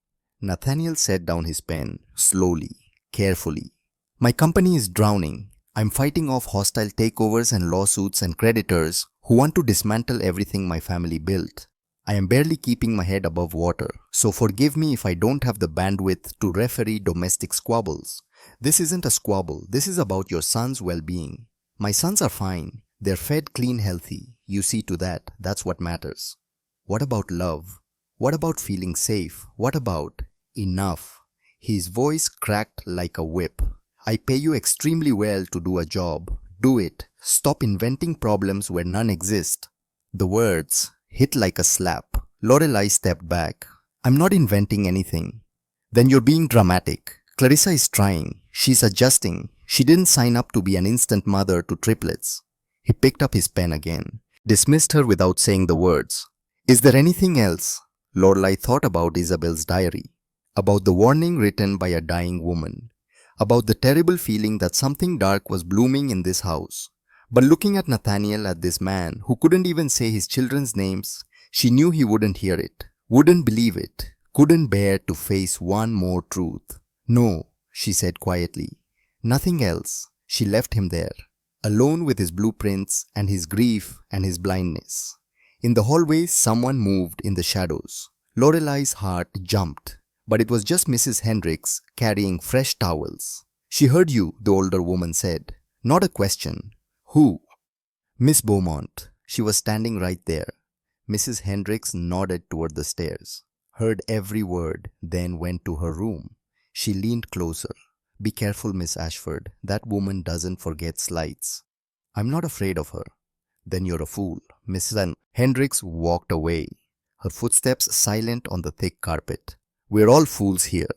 Nathaniel set down his pen, slowly, carefully. "My company is drowning. I'm fighting off hostile takeovers and lawsuits and creditors who want to dismantle everything my family built. I am barely keeping my head above water, so forgive me if I don't have the bandwidth to referee domestic squabbles. This isn't a squabble. This is about your son's well-being. My sons are fine. They're fed clean, healthy. You see to that. That's what matters." "What about love? What about feeling safe? What about—" "Enough." His voice cracked like a whip. "I pay you extremely well to do a job. Do it. Stop inventing problems where none exist." The words hit like a slap. Lorelai stepped back. I'm not inventing anything. Then you're being dramatic. Clarissa is trying. She's adjusting. She didn't sign up to be an instant mother to triplets. He picked up his pen again, dismissed her without saying the words. Is there anything else? Lorelai thought about Isabel's diary, about the warning written by a dying woman, about the terrible feeling that something dark was blooming in this house. But looking at Nathaniel, at this man who couldn't even say his children's names, she knew he wouldn't hear it, wouldn't believe it, couldn't bear to face one more truth. No, she said quietly. Nothing else. She left him there, alone with his blueprints and his grief and his blindness. In the hallway, someone moved in the shadows. Lorelai's heart jumped, but it was just Mrs. Hendricks carrying fresh towels. She heard you, the older woman said. Not a question. Who? Miss Beaumont. She was standing right there. Mrs. Hendricks nodded toward the stairs, heard every word, then went to her room. She leaned closer. Be careful, Miss Ashford. That woman doesn't forget slights. I'm not afraid of her. Then you're a fool. Mrs. Hendricks walked away, her footsteps silent on the thick carpet. We're all fools here.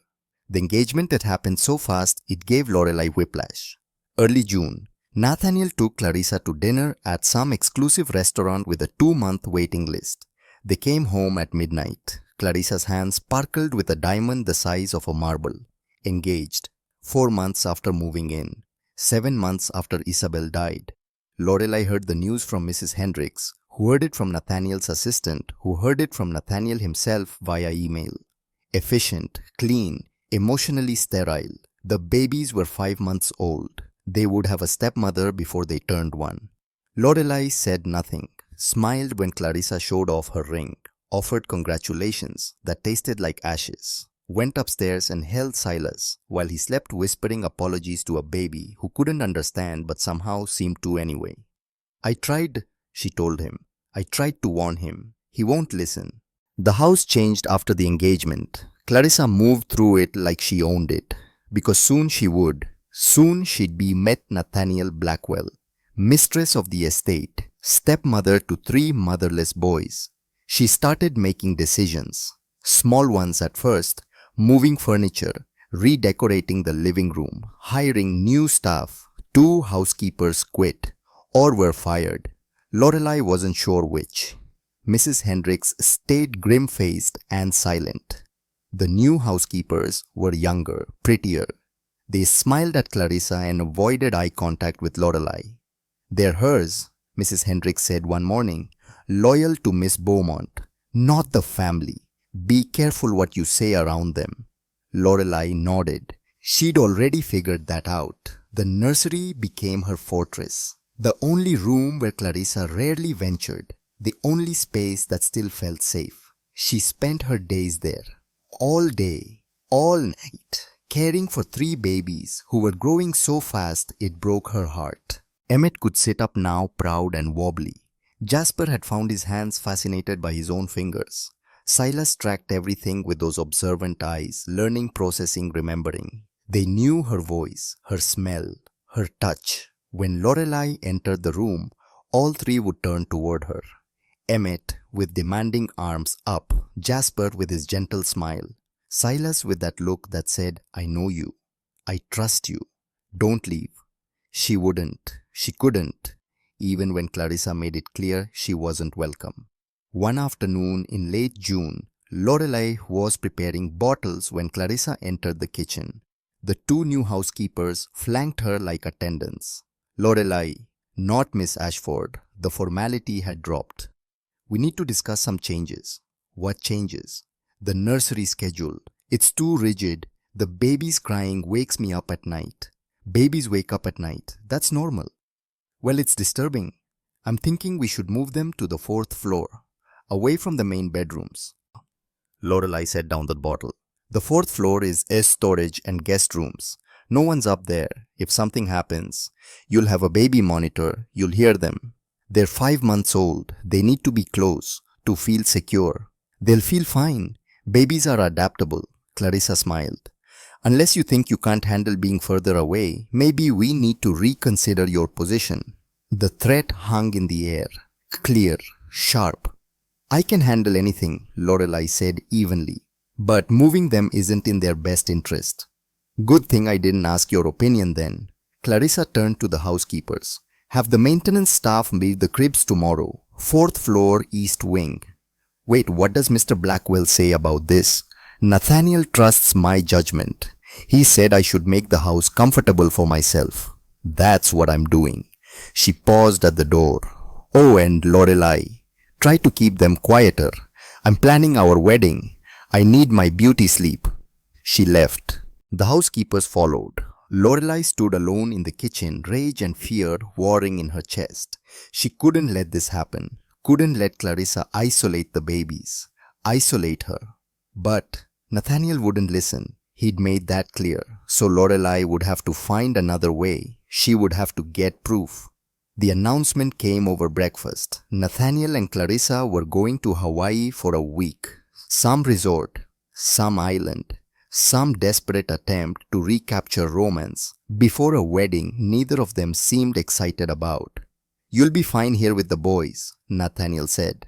The engagement had happened so fast it gave Lorelai whiplash. Early June, Nathaniel took Clarissa to dinner at some exclusive restaurant with a 2-month waiting list. They came home at midnight. Clarissa's hands sparkled with a diamond the size of a marble. Engaged. 4 months after moving in. 7 months after Isabel died. Lorelai heard the news from Mrs. Hendricks, who heard it from Nathaniel's assistant, who heard it from Nathaniel himself via email. Efficient, clean, emotionally sterile. The babies were 5 months old. They would have a stepmother before they turned 1. Lorelai said nothing, smiled when Clarissa showed off her ring, offered congratulations that tasted like ashes, went upstairs and held Silas while he slept, whispering apologies to a baby who couldn't understand but somehow seemed to anyway. I tried, she told him. I tried to warn him. He won't listen. The house changed after the engagement. Clarissa moved through it like she owned it, because soon she would. Soon she'd be met Nathaniel Blackwell, mistress of the estate, stepmother to 3 motherless boys. She started making decisions, small ones at first, moving furniture, redecorating the living room, hiring new staff. 2 housekeepers quit or were fired. Lorelai wasn't sure which. Mrs. Hendricks stayed grim-faced and silent. The new housekeepers were younger, prettier. They smiled at Clarissa and avoided eye contact with Lorelai. They're hers, Mrs. Hendricks said one morning, loyal to Miss Beaumont, not the family. Be careful what you say around them. Lorelai nodded. She'd already figured that out. The nursery became her fortress, the only room where Clarissa rarely ventured, the only space that still felt safe. She spent her days there, all day, all night, caring for 3 babies who were growing so fast it broke her heart. Emmett could sit up now, proud and wobbly. Jasper had found his hands fascinated by his own fingers. Silas tracked everything with those observant eyes, learning, processing, remembering. They knew her voice, her smell, her touch. When Lorelai entered the room, all 3 would turn toward her. Emmett with demanding arms up, Jasper with his gentle smile, Silas with that look that said, I know you, I trust you, don't leave. She wouldn't, she couldn't, even when Clarissa made it clear she wasn't welcome. One afternoon in late June, Lorelai was preparing bottles when Clarissa entered the kitchen. The 2 new housekeepers flanked her like attendants. Lorelai, not Miss Ashford, the formality had dropped. We need to discuss some changes. What changes? The nursery schedule. It's too rigid. The baby's crying wakes me up at night. Babies wake up at night. That's normal. Well, it's disturbing. I'm thinking we should move them to the 4th floor, away from the main bedrooms. Lorelai set down the bottle. The 4th floor is storage and guest rooms. No one's up there. If something happens, you'll have a baby monitor. You'll hear them. They're 5 months old. They need to be close to feel secure. They'll feel fine. Babies are adaptable. Clarissa smiled. Unless you think you can't handle being further away, maybe we need to reconsider your position. The threat hung in the air, clear, sharp. I can handle anything, Lorelai said evenly. But moving them isn't in their best interest. Good thing I didn't ask your opinion then. Clarissa turned to the housekeepers. Have the maintenance staff move the cribs tomorrow. 4th floor, east wing. Wait, what does Mr. Blackwell say about this? Nathaniel trusts my judgment. He said I should make the house comfortable for myself. That's what I'm doing. She paused at the door. Oh, and Lorelei, try to keep them quieter. I'm planning our wedding. I need my beauty sleep. She left. The housekeepers followed. Lorelei stood alone in the kitchen, rage and fear warring in her chest. She couldn't let this happen. Couldn't let Clarissa isolate the babies. Isolate her. But Nathaniel wouldn't listen. He'd made that clear. So Lorelei would have to find another way. She would have to get proof. The announcement came over breakfast. Nathaniel and Clarissa were going to Hawaii for a week. Some resort, some island, some desperate attempt to recapture romance before a wedding neither of them seemed excited about. You'll be fine here with the boys, Nathaniel said.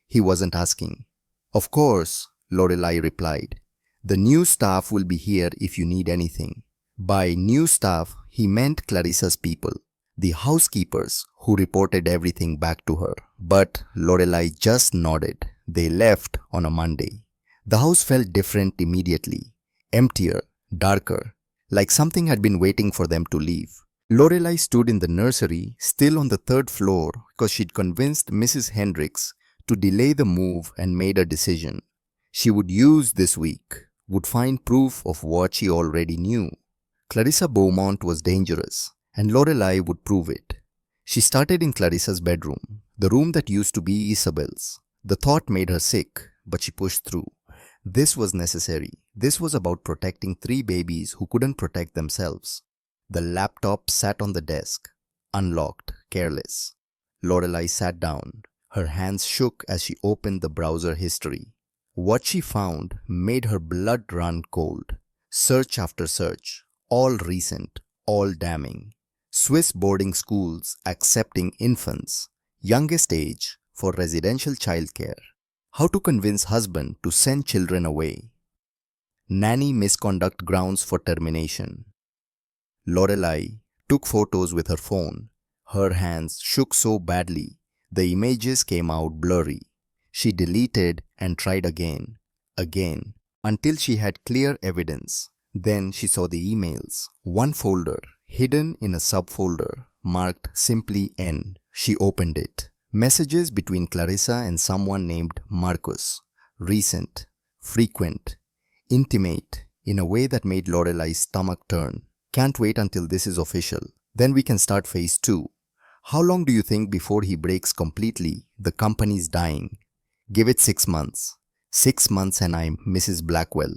He wasn't asking. Of course, Lorelei replied. The new staff will be here if you need anything. By new staff, he meant Clarissa's people, the housekeepers who reported everything back to her. But Lorelei just nodded. They left on a Monday. The house felt different immediately. Emptier, darker, like something had been waiting for them to leave. Lorelei stood in the nursery, still on the 3rd floor, because she'd convinced Mrs. Hendricks to delay the move and made a decision. She would use this week, would find proof of what she already knew. Clarissa Beaumont was dangerous, and Lorelei would prove it. She started in Clarissa's bedroom, the room that used to be Isabel's. The thought made her sick, but she pushed through. This was necessary. This was about protecting 3 babies who couldn't protect themselves. The laptop sat on the desk, unlocked, careless. Lorelei sat down. Her hands shook as she opened the browser history. What she found made her blood run cold. Search after search, all recent, all damning. Swiss boarding schools accepting infants, youngest age, for residential childcare. How to convince husband to send children away. Nanny misconduct grounds for termination. Lorelei took photos with her phone. Her hands shook so badly, the images came out blurry. She deleted and tried again, until she had clear evidence. Then she saw the emails. One folder, hidden in a subfolder, marked simply N. She opened it. Messages between Clarissa and someone named Marcus. Recent, frequent, intimate, in a way that made Lorelei's stomach turn. Can't wait until this is official. Then we can start phase 2. How long do you think before he breaks completely? The company's dying. Give it 6 months. 6 months and I'm Mrs. Blackwell.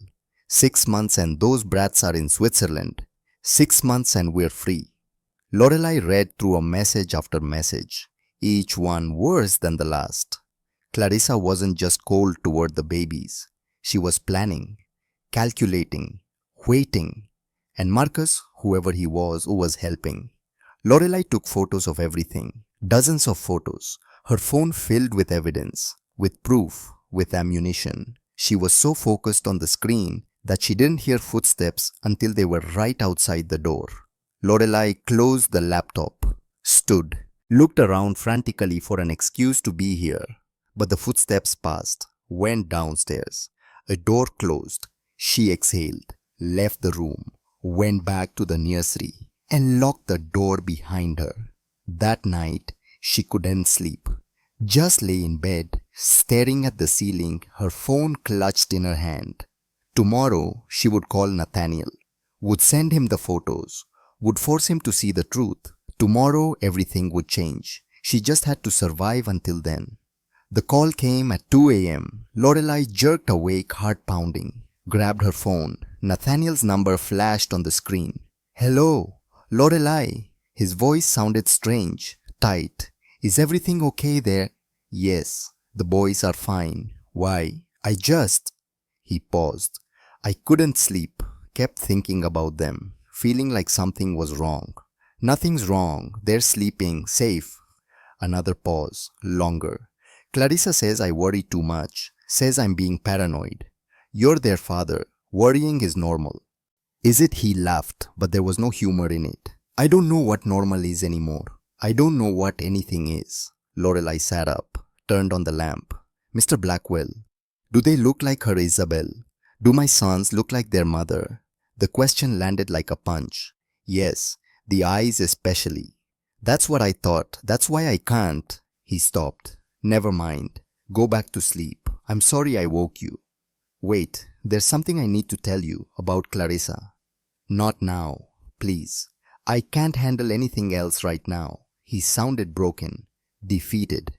6 months and those brats are in Switzerland. 6 months and we're free. Lorelei read through a message after message, each one worse than the last. Clarissa wasn't just cold toward the babies. She was planning, calculating, waiting. And Marcus, whoever he was who was helping. Lorelei took photos of everything, dozens of photos, her phone filled with evidence, with proof, with ammunition. She was so focused on the screen that she didn't hear footsteps until they were right outside the door. Lorelei closed the laptop, stood, looked around frantically for an excuse to be here. But the footsteps passed, went downstairs. A door closed. She exhaled, left the room, went back to the nursery, and locked the door behind her. That night, she couldn't sleep. Just lay in bed, staring at the ceiling, her phone clutched in her hand. Tomorrow, she would call Nathaniel, would send him the photos, would force him to see the truth. Tomorrow, everything would change. She just had to survive until then. The call came at 2 a.m. Lorelei jerked awake, heart pounding, grabbed her phone. Nathaniel's number flashed on the screen. Hello, Lorelei. His voice sounded strange, tight. Is everything okay there? Yes, the boys are fine. Why? He paused. I couldn't sleep, kept thinking about them, feeling like something was wrong. Nothing's wrong, they're sleeping, safe. Another pause, longer. Clarissa says I worry too much, says I'm being paranoid. You're their father. Worrying is normal. Is it? He laughed, but there was no humor in it. I don't know what normal is anymore. I don't know what anything is. Lorelei sat up, turned on the lamp. Mr. Blackwell, do they look like her Isabel? Do my sons look like their mother? The question landed like a punch. Yes, the eyes especially. That's what I thought. That's why I can't. He stopped. Never mind. Go back to sleep. I'm sorry I woke you. Wait, there's something I need to tell you about Clarissa. Not now, please. I can't handle anything else right now. He sounded broken, defeated.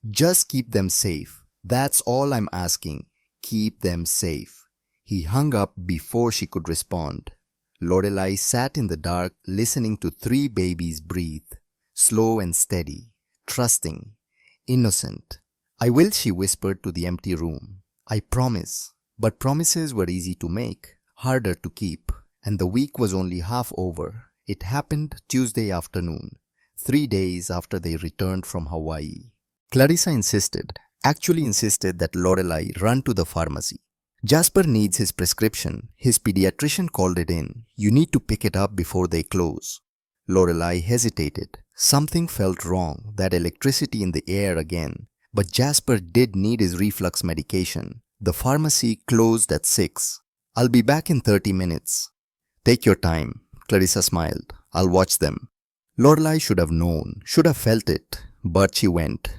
Just keep them safe. That's all I'm asking. Keep them safe. He hung up before she could respond. Lorelei sat in the dark listening to 3 babies breathe, slow and steady, trusting, innocent. I will, she whispered to the empty room. I promise. But promises were easy to make, harder to keep, and the week was only half over. It happened Tuesday afternoon, 3 days after they returned from Hawaii. Clarissa actually insisted that Lorelei run to the pharmacy. Jasper needs his prescription. His pediatrician called it in. You need to pick it up before they close. Lorelei hesitated. Something felt wrong, that electricity in the air again. But Jasper did need his reflux medication. The pharmacy closed at 6. I'll be back in 30 minutes. Take your time, Clarissa smiled. I'll watch them. Lorelei should have known, should have felt it, but she went.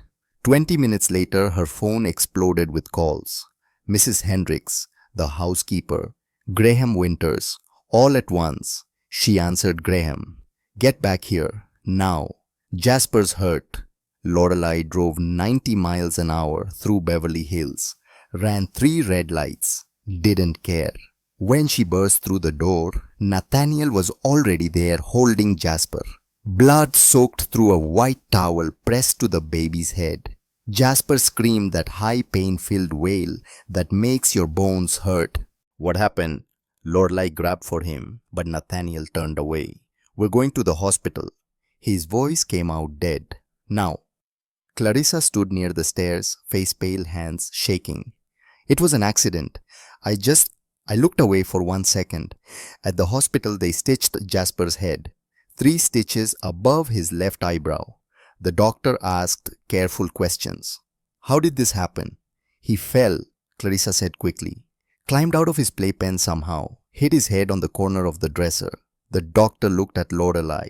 20 minutes later, her phone exploded with calls. Mrs. Hendricks, the housekeeper, Graham Winters, all at once. She answered Graham. Get back here, now. Jasper's hurt. Lorelei drove 90 miles an hour through Beverly Hills. Ran 3 red lights, didn't care. When she burst through the door, Nathaniel was already there holding Jasper. Blood soaked through a white towel pressed to the baby's head. Jasper screamed that high pain-filled wail that makes your bones hurt. What happened? Lorelei grabbed for him, but Nathaniel turned away. We're going to the hospital. His voice came out dead. Now. Clarissa stood near the stairs, face pale, hands shaking. It was an accident. I looked away for 1 second. At the hospital, they stitched Jasper's head. 3 stitches above his left eyebrow. The doctor asked careful questions. How did this happen? He fell, Clarissa said quickly. Climbed out of his playpen somehow. Hit his head on the corner of the dresser. The doctor looked at Lorelei.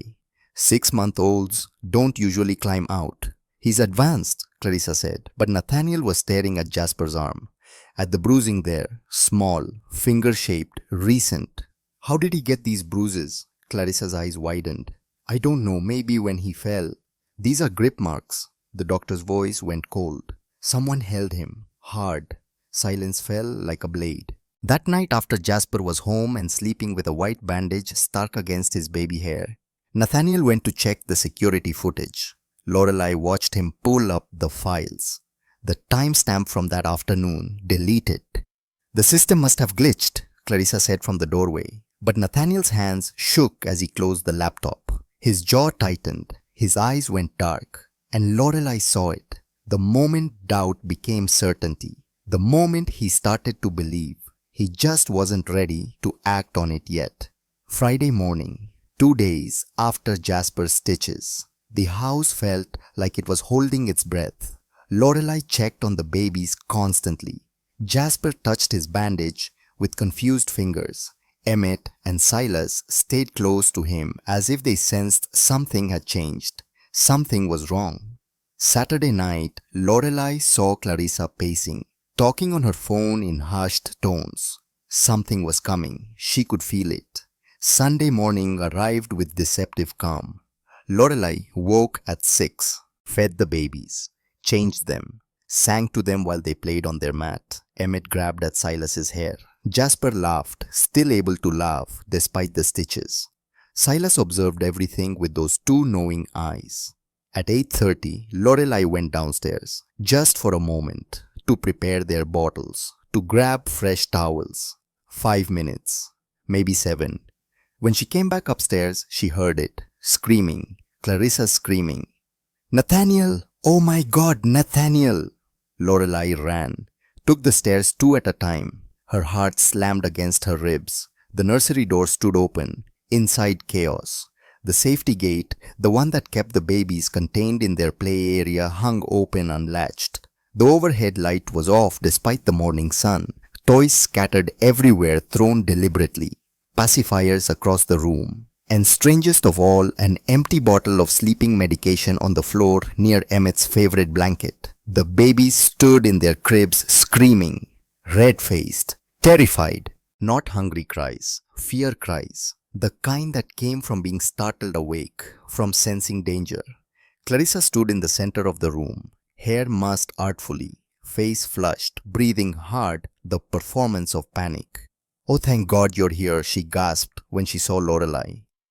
6-month-olds don't usually climb out. He's advanced, Clarissa said. But Nathaniel was staring at Jasper's arm. At the bruising there, small, finger-shaped, recent. How did he get these bruises? Clarissa's eyes widened. I don't know, maybe when he fell. These are grip marks. The doctor's voice went cold. Someone held him, hard. Silence fell like a blade. That night after Jasper was home and sleeping with a white bandage stuck against his baby hair, Nathaniel went to check the security footage. Lorelei watched him pull up the files. The timestamp from that afternoon, deleted. The system must have glitched, Clarissa said from the doorway. But Nathaniel's hands shook as he closed the laptop. His jaw tightened. His eyes went dark. And Lorelei saw it. The moment doubt became certainty. The moment he started to believe. He just wasn't ready to act on it yet. Friday morning, 2 days after Jasper's stitches, the house felt like it was holding its breath. Lorelei checked on the babies constantly. Jasper touched his bandage with confused fingers. Emmett and Silas stayed close to him as if they sensed something had changed. Something was wrong. Saturday night, Lorelei saw Clarissa pacing, talking on her phone in hushed tones. Something was coming. She could feel it. Sunday morning arrived with deceptive calm. Lorelei woke at 6, fed the babies, changed them, sang to them while they played on their mat. Emmett grabbed at Silas's hair. Jasper laughed, still able to laugh despite the stitches. Silas observed everything with those 2 knowing eyes. At 8:30, Lorelei went downstairs, just for a moment, to prepare their bottles, to grab fresh towels. 5 minutes, maybe 7. When she came back upstairs, she heard it, screaming, Clarissa screaming. Nathaniel! Oh my God, Nathaniel! Lorelei ran, took the stairs 2 at a time. Her heart slammed against her ribs. The nursery door stood open. Inside, chaos. The safety gate, the one that kept the babies contained in their play area, hung open unlatched. The overhead light was off despite the morning sun. Toys scattered everywhere, thrown deliberately. Pacifiers across the room. And strangest of all, an empty bottle of sleeping medication on the floor near Emmett's favorite blanket. The babies stood in their cribs screaming, red-faced, terrified. Not hungry cries, fear cries. The kind that came from being startled awake, from sensing danger. Clarissa stood in the center of the room, hair mussed artfully, face flushed, breathing hard, the performance of panic. "Oh, thank God you're here," she gasped when she saw Lorelei.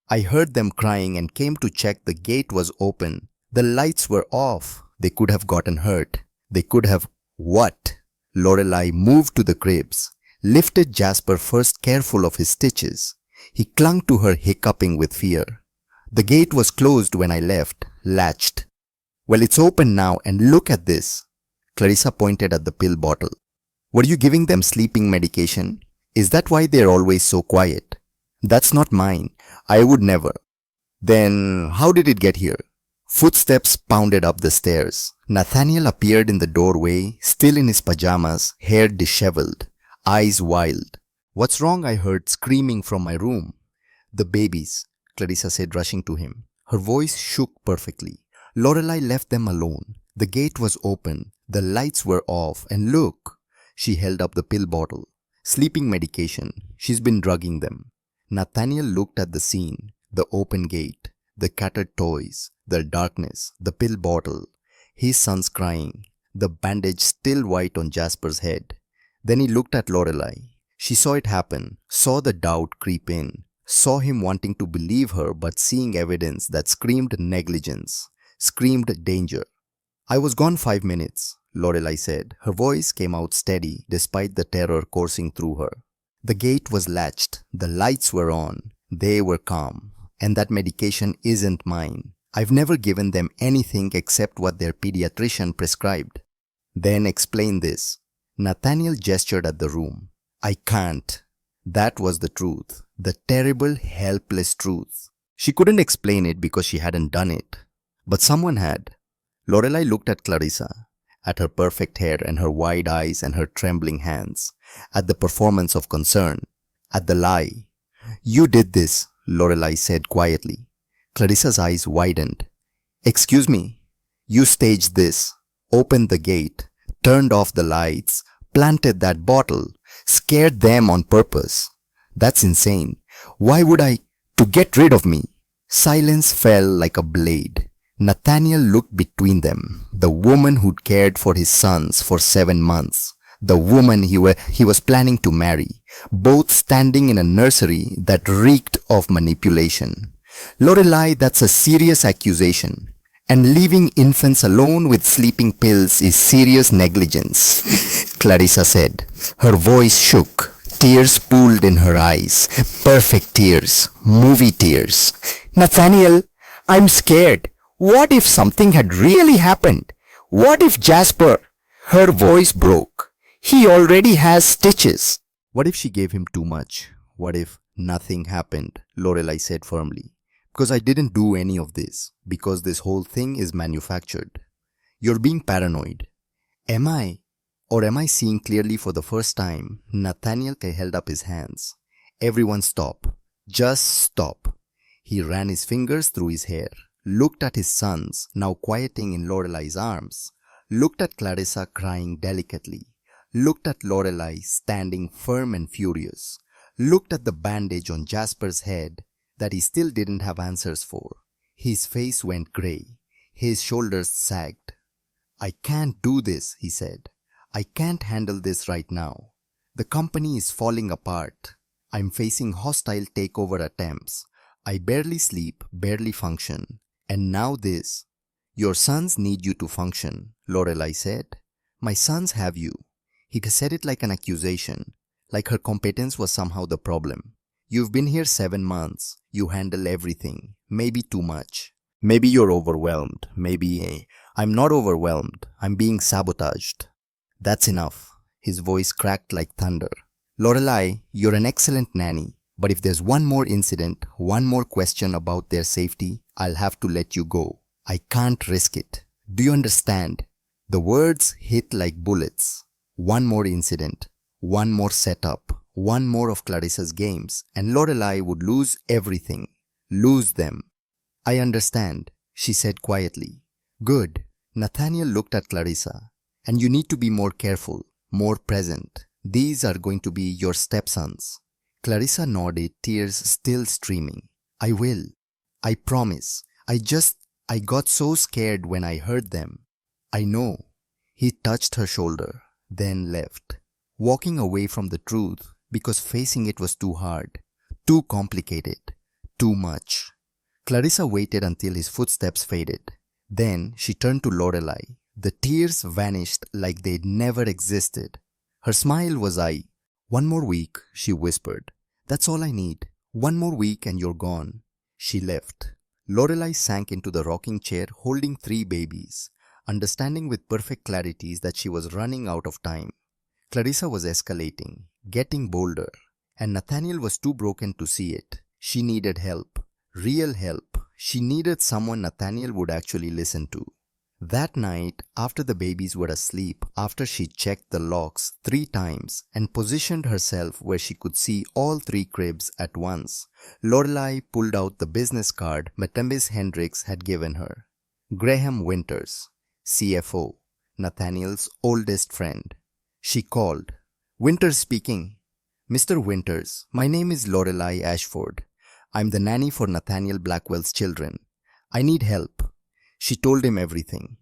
"I heard them crying and came to check. The gate was open. The lights were off. They could have gotten hurt. They could have..." What? Lorelei moved to the cribs, lifted Jasper first, careful of his stitches. He clung to her, hiccuping with fear. "The gate was closed when I left, latched." "Well, it's open now, and look at this." Clarissa pointed at the pill bottle. "Were you giving them sleeping medication? Is that why they're always so quiet?" "That's not mine. I would never." "Then how did it get here?" Footsteps pounded up the stairs. Nathaniel appeared in the doorway, still in his pajamas, hair disheveled, eyes wild. "What's wrong?" I heard screaming from my room. "The babies," Clarissa said, rushing to him. Her voice shook perfectly. "Lorelei left them alone. The gate was open. The lights were off. And look." She held up the pill bottle. "Sleeping medication. She's been drugging them." Nathaniel looked at the scene. The open gate. The scattered toys. The darkness. The pill bottle. His sons crying. The bandage still white on Jasper's head. Then he looked at Lorelei. She saw it happen, saw the doubt creep in, saw him wanting to believe her but seeing evidence that screamed negligence, screamed danger. "I was gone 5 minutes, Lorelei said. Her voice came out steady despite the terror coursing through her. "The gate was latched, the lights were on, they were calm. And that medication isn't mine. I've never given them anything except what their pediatrician prescribed." "Then explain this." Nathaniel gestured at the room. "I can't." That was the truth. The terrible, helpless truth. She couldn't explain it because she hadn't done it. But someone had. Lorelei looked at Clarissa, at her perfect hair and her wide eyes and her trembling hands, at the performance of concern, at the lie. "You did this," Lorelei said quietly. Clarissa's eyes widened. "Excuse me. You staged this, opened the gate, turned off the lights, planted that bottle, scared them on purpose. That's insane. Why would I? To get rid of me." Silence fell like a blade. Nathaniel looked between them. The woman who'd cared for his sons for 7 months. The woman he was planning to marry. Both standing in a nursery that reeked of manipulation. "Lorelei, that's a serious accusation. And leaving infants alone with sleeping pills is serious negligence," Clarissa said. Her voice shook. Tears pooled in her eyes. Perfect tears. Movie tears. "Nathaniel, I'm scared. What if something had really happened? What if Jasper..." Her voice broke. "He already has stitches." "What if she gave him too much? What if nothing happened?" Lorelei said firmly. "Because I didn't do any of this. Because this whole thing is manufactured." "You're being paranoid." "Am I? Or am I seeing clearly for the first time?" Nathaniel held up his hands. "Everyone stop. Just stop." He ran his fingers through his hair, looked at his sons, now quieting in Lorelei's arms, looked at Clarissa crying delicately, looked at Lorelei standing firm and furious, looked at the bandage on Jasper's head that he still didn't have answers for. His face went grey. His shoulders sagged. "I can't do this," he said. "I can't handle this right now. The company is falling apart. I'm facing hostile takeover attempts. I barely sleep, barely function. And now this." "Your sons need you to function," Lorelei said. "My sons have you." He said it like an accusation, like her competence was somehow the problem. "You've been here 7 months. You handle everything. Maybe too much. Maybe you're overwhelmed. Maybe..." "I'm not overwhelmed. I'm being sabotaged." "That's enough." His voice cracked like thunder. Lorelai, you're an excellent nanny, but if there's one more incident, one more question about their safety, I'll have to let you go. I can't risk it. Do you understand? The words hit like bullets. One more incident, one more setup, one more of Clarissa's games, and Lorelai would lose everything. Lose them. I understand, she said quietly. Good. Nathaniel looked at Clarissa. And you need to be more careful, more present. These are going to be your stepsons. Clarissa nodded, tears still streaming. I will. I promise. I got so scared when I heard them. I know. He touched her shoulder, then left, walking away from the truth because facing it was too hard, too complicated, too much. Clarissa waited until his footsteps faded. Then she turned to Lorelai. The tears vanished like they'd never existed. Her smile was "I." "One more week," she whispered. "That's all I need. One more week and you're gone." She left. Lorelai sank into the rocking chair holding 3 babies, understanding with perfect clarity that she was running out of time. Clarissa was escalating, getting bolder, and Nathaniel was too broken to see it. She needed help. Real help. She needed someone Nathaniel would actually listen to. That night, after the babies were asleep, after she checked the locks 3 times and positioned herself where she could see all 3 cribs at once, Lorelai pulled out the business card Matembis Hendricks had given her. Graham Winters, CFO, Nathaniel's oldest friend. She called. "Winters speaking." "Mr. Winters, my name is Lorelai Ashford. I'm the nanny for Nathaniel Blackwell's children. I need help." She told him everything.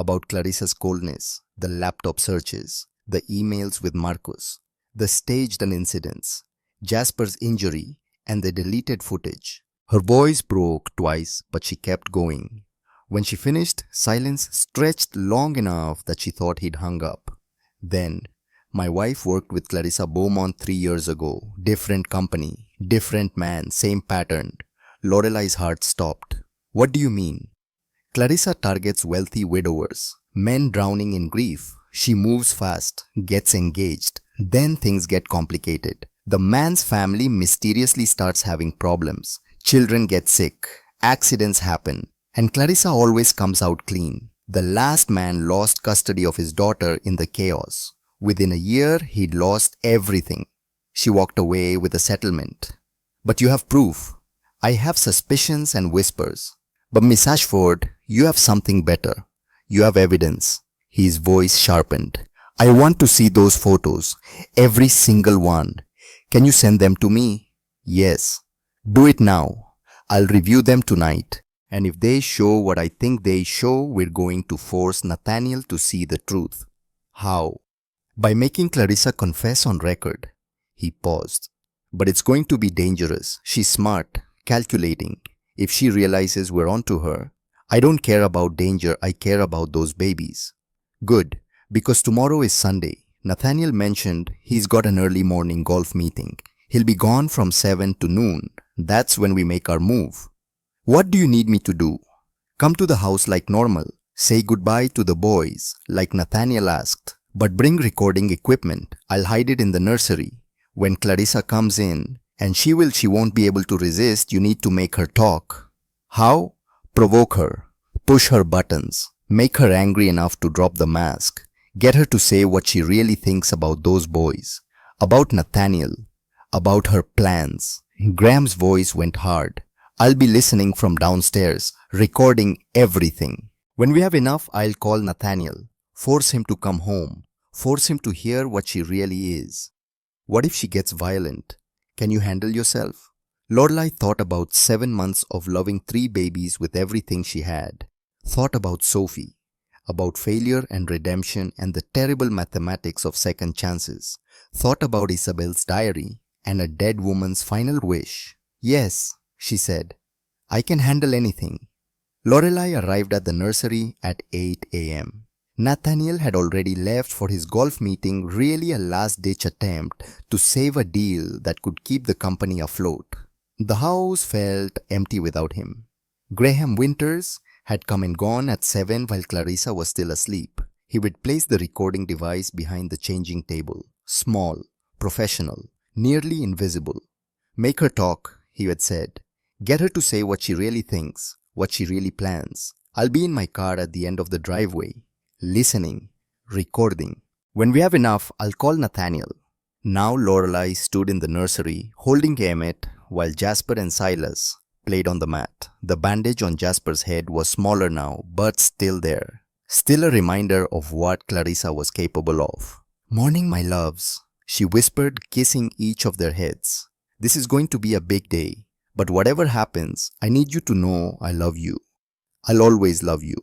About Clarissa's coldness, the laptop searches, the emails with Marcus, the staged incidents, Jasper's injury, and the deleted footage. Her voice broke twice, but she kept going. When she finished, silence stretched long enough that she thought he'd hung up. Then, "My wife worked with Clarissa Beaumont 3 years ago. Different company, different man, same pattern." Lorelai's heart stopped. "What do you mean?" "Clarissa targets wealthy widowers, men drowning in grief. She moves fast, gets engaged. Then things get complicated. The man's family mysteriously starts having problems. Children get sick. Accidents happen. And Clarissa always comes out clean. The last man lost custody of his daughter in the chaos. Within a year, he'd lost everything. She walked away with a settlement." "But you have proof." "I have suspicions and whispers. But Miss Ashford, you have something better. You have evidence." His voice sharpened. "I want to see those photos. Every single one. Can you send them to me?" "Yes." "Do it now. I'll review them tonight. And if they show what I think they show, we're going to force Nathaniel to see the truth." "How?" "By making Clarissa confess on record." He paused. "But it's going to be dangerous. She's smart, calculating. If she realizes we're onto her." "I don't care about danger, I care about those babies." "Good, because tomorrow is Sunday. Nathaniel mentioned he's got an early morning golf meeting. He'll be gone from 7 to noon. That's when we make our move." "What do you need me to do?" "Come to the house like normal. Say goodbye to the boys, like Nathaniel asked. But bring recording equipment. I'll hide it in the nursery. When Clarissa comes in, and she won't be able to resist, you need to make her talk." "How?" "Provoke her. Push her buttons. Make her angry enough to drop the mask. Get her to say what she really thinks about those boys. About Nathaniel. About her plans." Graham's voice went hard. "I'll be listening from downstairs, recording everything. When we have enough, I'll call Nathaniel. Force him to come home. Force him to hear what she really is." "What if she gets violent? Can you handle yourself?" Lorelai thought about 7 months of loving 3 babies with everything she had. Thought about Sophie. About failure and redemption and the terrible mathematics of second chances. Thought about Isabel's diary and a dead woman's final wish. "Yes," she said. "I can handle anything." Lorelai arrived at the nursery at 8 a.m. Nathaniel had already left for his golf meeting, really a last-ditch attempt to save a deal that could keep the company afloat. The house felt empty without him. Graham Winters had come and gone at 7 while Clarissa was still asleep. He would place the recording device behind the changing table. Small, professional, nearly invisible. Make her talk, he had said. Get her to say what she really thinks, what she really plans. I'll be in my car at the end of the driveway, listening, recording. When we have enough, I'll call Nathaniel. Now Lorelei stood in the nursery, holding Emmett, while Jasper and Silas played on the mat. The bandage on Jasper's head was smaller now, but still there. Still a reminder of what Clarissa was capable of. "Morning, my loves," she whispered, kissing each of their heads. "This is going to be a big day, but whatever happens, I need you to know I love you. I'll always love you."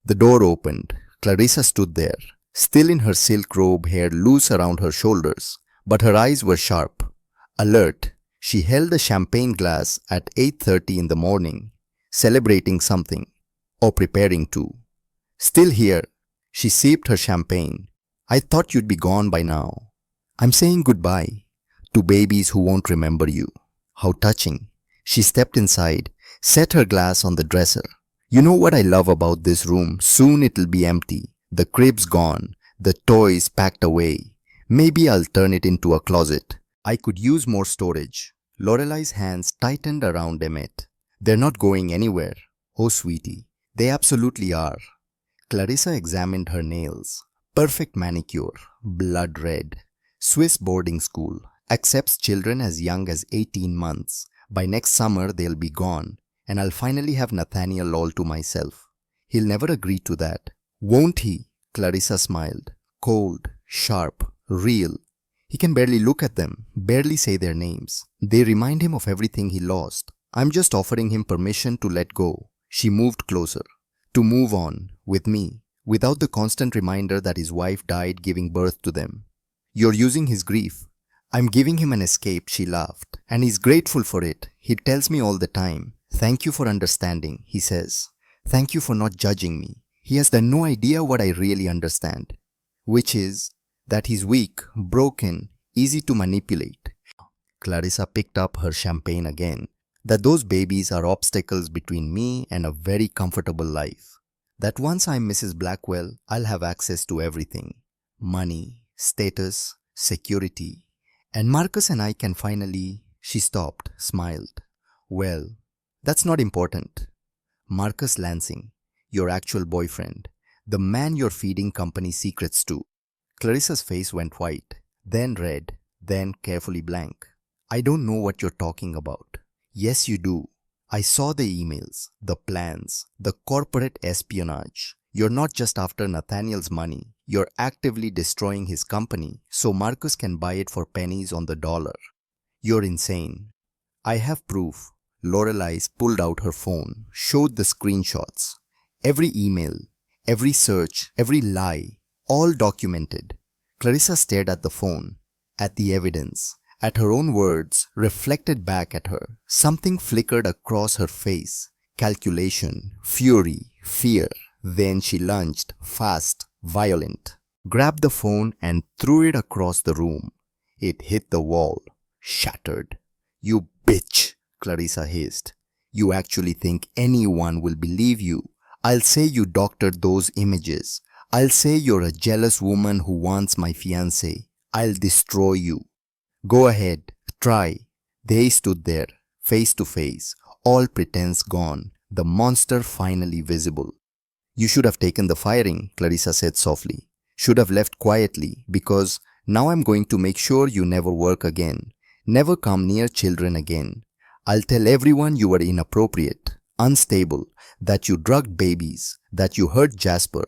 The door opened. Clarissa stood there, still in her silk robe, hair loose around her shoulders, but her eyes were sharp, alert. She held a champagne glass at 8:30 in the morning, celebrating something, or preparing to. "Still here." She sipped her champagne. "I thought you'd be gone by now. I'm saying goodbye to babies who won't remember you." How touching. She stepped inside, set her glass on the dresser. "You know what I love about this room? Soon it'll be empty. The crib's gone, the toys packed away. Maybe I'll turn it into a closet. I could use more storage." Lorelei's hands tightened around Emmett. "They're not going anywhere." "Oh, sweetie, they absolutely are." Clarissa examined her nails. Perfect manicure, blood red. Swiss boarding school. Accepts children as young as 18 months. By next summer they'll be gone, and I'll finally have Nathaniel all to myself. He'll never agree to that. "Won't he?" Clarissa smiled. Cold, sharp, real. He can barely look at them, barely say their names. They remind him of everything he lost. I'm just offering him permission to let go. She moved closer. To move on, with me, without the constant reminder that his wife died giving birth to them. "You're using his grief." "I'm giving him an escape," she laughed. "And he's grateful for it. He tells me all the time. 'Thank you for understanding,' he says. 'Thank you for not judging me.' He has no idea what I really understand. Which is that he's weak, broken, easy to manipulate." Clarissa picked up her champagne again. "That those babies are obstacles between me and a very comfortable life. That once I'm Mrs. Blackwell, I'll have access to everything. Money, status, security. And Marcus and I can finally..." She stopped, smiled. "Well, that's not important. Marcus Lansing, your actual boyfriend, the man you're feeding company secrets to." Clarissa's face went white, then red, then carefully blank. "I don't know what you're talking about." "Yes, you do. I saw the emails, the plans, the corporate espionage. You're not just after Nathaniel's money. You're actively destroying his company so Marcus can buy it for pennies on the dollar. You're insane." "I have proof." Lorelei pulled out her phone, showed the screenshots. Every email, every search, every lie, all documented. Clarissa stared at the phone, at the evidence, at her own words reflected back at her. Something flickered across her face. Calculation, fury, fear. Then she lunged, fast, violent, grabbed the phone and threw it across the room. It hit the wall, shattered. "You bitch," Clarissa hissed. "You actually think anyone will believe you? I'll say you doctored those images. I'll say you're a jealous woman who wants my fiancé. I'll destroy you." "Go ahead, try." They stood there, face to face, all pretense gone, the monster finally visible. "You should have taken the firing," Clarissa said softly. "Should have left quietly, because now I'm going to make sure you never work again, never come near children again. I'll tell everyone you were inappropriate, unstable, that you drugged babies, that you hurt Jasper."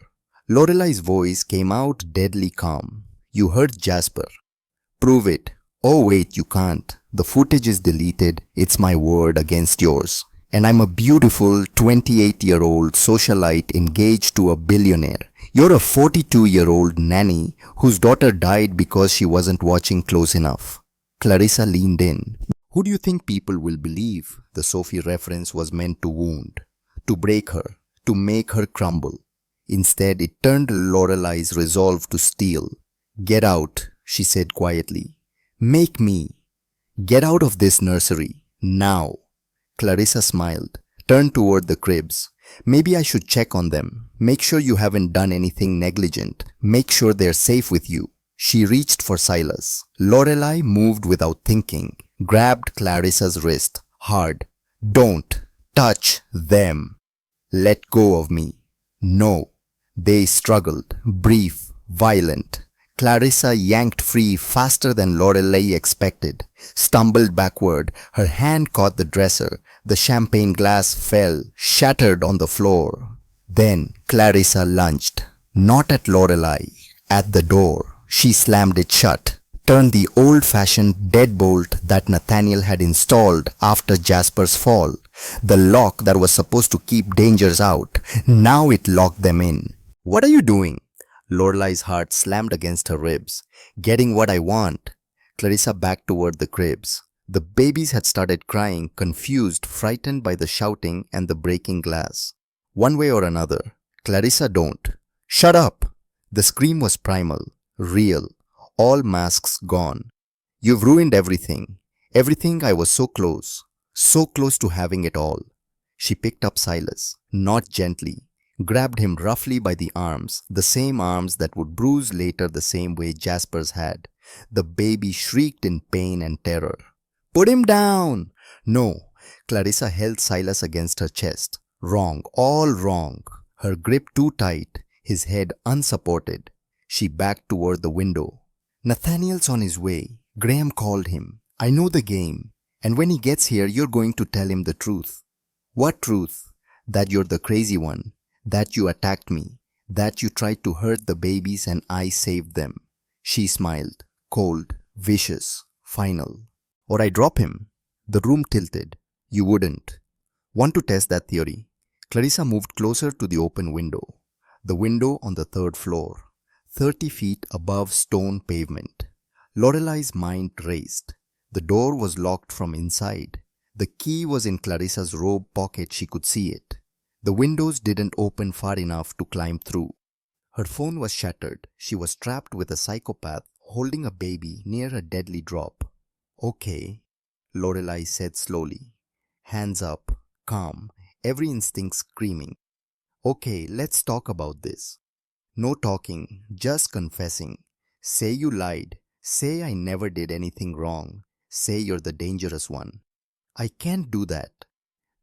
Lorelei's voice came out deadly calm. "You hurt Jasper." "Prove it." "Oh wait, you can't. The footage is deleted. It's my word against yours. And I'm a beautiful 28-year-old socialite engaged to a billionaire. You're a 42-year-old nanny whose daughter died because she wasn't watching close enough." Clarissa leaned in. "Who do you think people will believe?" The Sophie reference was meant to wound, to break her, to make her crumble. Instead, it turned Lorelei's resolve to steel. "Get out," she said quietly. "Make me. Get out of this nursery. Now." Clarissa smiled, turned toward the cribs. "Maybe I should check on them. Make sure you haven't done anything negligent. Make sure they're safe with you." She reached for Silas. Lorelai moved without thinking, grabbed Clarissa's wrist hard. Don't touch them. Let go of me. No. They struggled, brief, violent. Clarissa yanked free faster than Lorelei expected, stumbled backward. Her hand caught the dresser. The champagne glass fell, shattered on the floor. Then Clarissa lunged, not at Lorelei, at the door. She slammed it shut, turned the old-fashioned deadbolt that Nathaniel had installed after Jasper's fall. The lock that was supposed to keep dangers out, now it locked them in. What are you doing? Lorelai's heart slammed against her ribs. Getting what I want. Clarissa backed toward the cribs. The babies had started crying, confused, frightened by the shouting and the breaking glass. One way or another. Clarissa, don't. Shut up! The scream was primal, real, all masks gone. You've ruined everything. Everything. I was so close to having it all. She picked up Silas, not gently, grabbed him roughly by the arms, the same arms that would bruise later the same way Jasper's had. The baby shrieked in pain and terror. Put him down! No. Clarissa held Silas against her chest. Wrong, all wrong. Her grip too tight, his head unsupported. She backed toward the window. Nathaniel's on his way. Graham called him. I know the game. And when he gets here, you're going to tell him the truth. What truth? That you're the crazy one. That you attacked me. That you tried to hurt the babies and I saved them. She smiled. Cold, vicious, final. Or I drop him. The room tilted. You wouldn't. Want to test that theory? Clarissa moved closer to the open window. The window on the third floor, 30 feet above stone pavement. Lorelai's mind raced. The door was locked from inside. The key was in Clarissa's robe pocket. She could see it. The windows didn't open far enough to climb through. Her phone was shattered. She was trapped with a psychopath holding a baby near a deadly drop. Okay, Lorelai said slowly. Hands up, calm, every instinct screaming. Okay, let's talk about this. No talking, just confessing. Say you lied. Say I never did anything wrong. Say you're the dangerous one. I can't do that.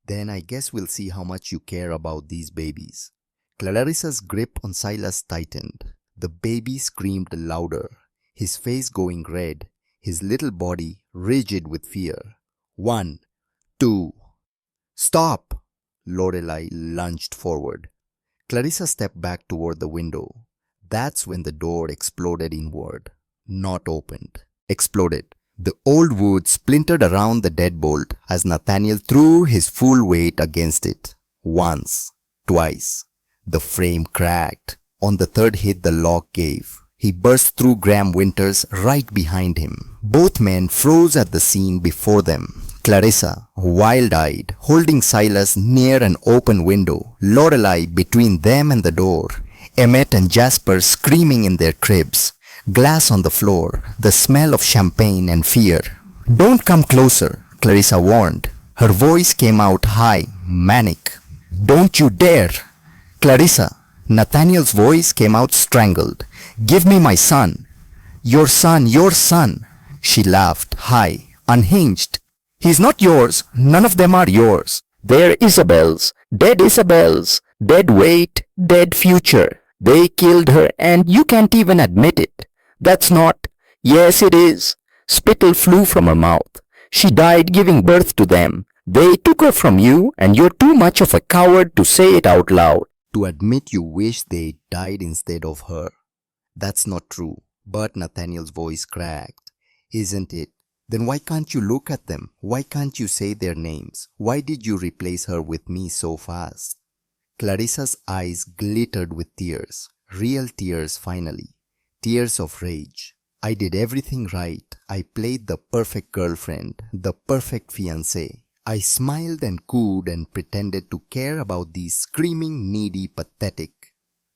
Then I guess we'll see how much you care about these babies. Clarissa's grip on Silas tightened. The baby screamed louder, his face going red, his little body rigid with fear. 1, 2. Stop! Lorelai lunged forward. Clarissa stepped back toward the window. That's when the door exploded inward. Not opened. Exploded. The old wood splintered around the deadbolt as Nathaniel threw his full weight against it. Once. Twice. The frame cracked. On the third hit, the lock gave. He burst through Graham Winters right behind him. Both men froze at the scene before them. Clarissa, wild-eyed, holding Silas near an open window, Lorelai between them and the door, Emmett and Jasper screaming in their cribs, glass on the floor, the smell of champagne and fear. Don't come closer, Clarissa warned. Her voice came out high, manic. Don't you dare! Clarissa, Nathaniel's voice came out strangled. Give me my son. Your son, your son. She laughed, high, unhinged. He's not yours. None of them are yours. They're Isabel's. Dead weight, dead future. They killed her and you can't even admit it. That's not. Yes, it is. Spittle flew from her mouth. She died giving birth to them. They took her from you and you're too much of a coward to say it out loud. To admit you wish they died instead of her. That's not true. But Nathaniel's voice cracked. Isn't it? Then why can't you look at them? Why can't you say their names? Why did you replace her with me so fast? Clarissa's eyes glittered with tears. Real tears finally. Tears of rage. I did everything right. I played the perfect girlfriend, the perfect fiancée. I smiled and cooed and pretended to care about these screaming, needy, pathetic.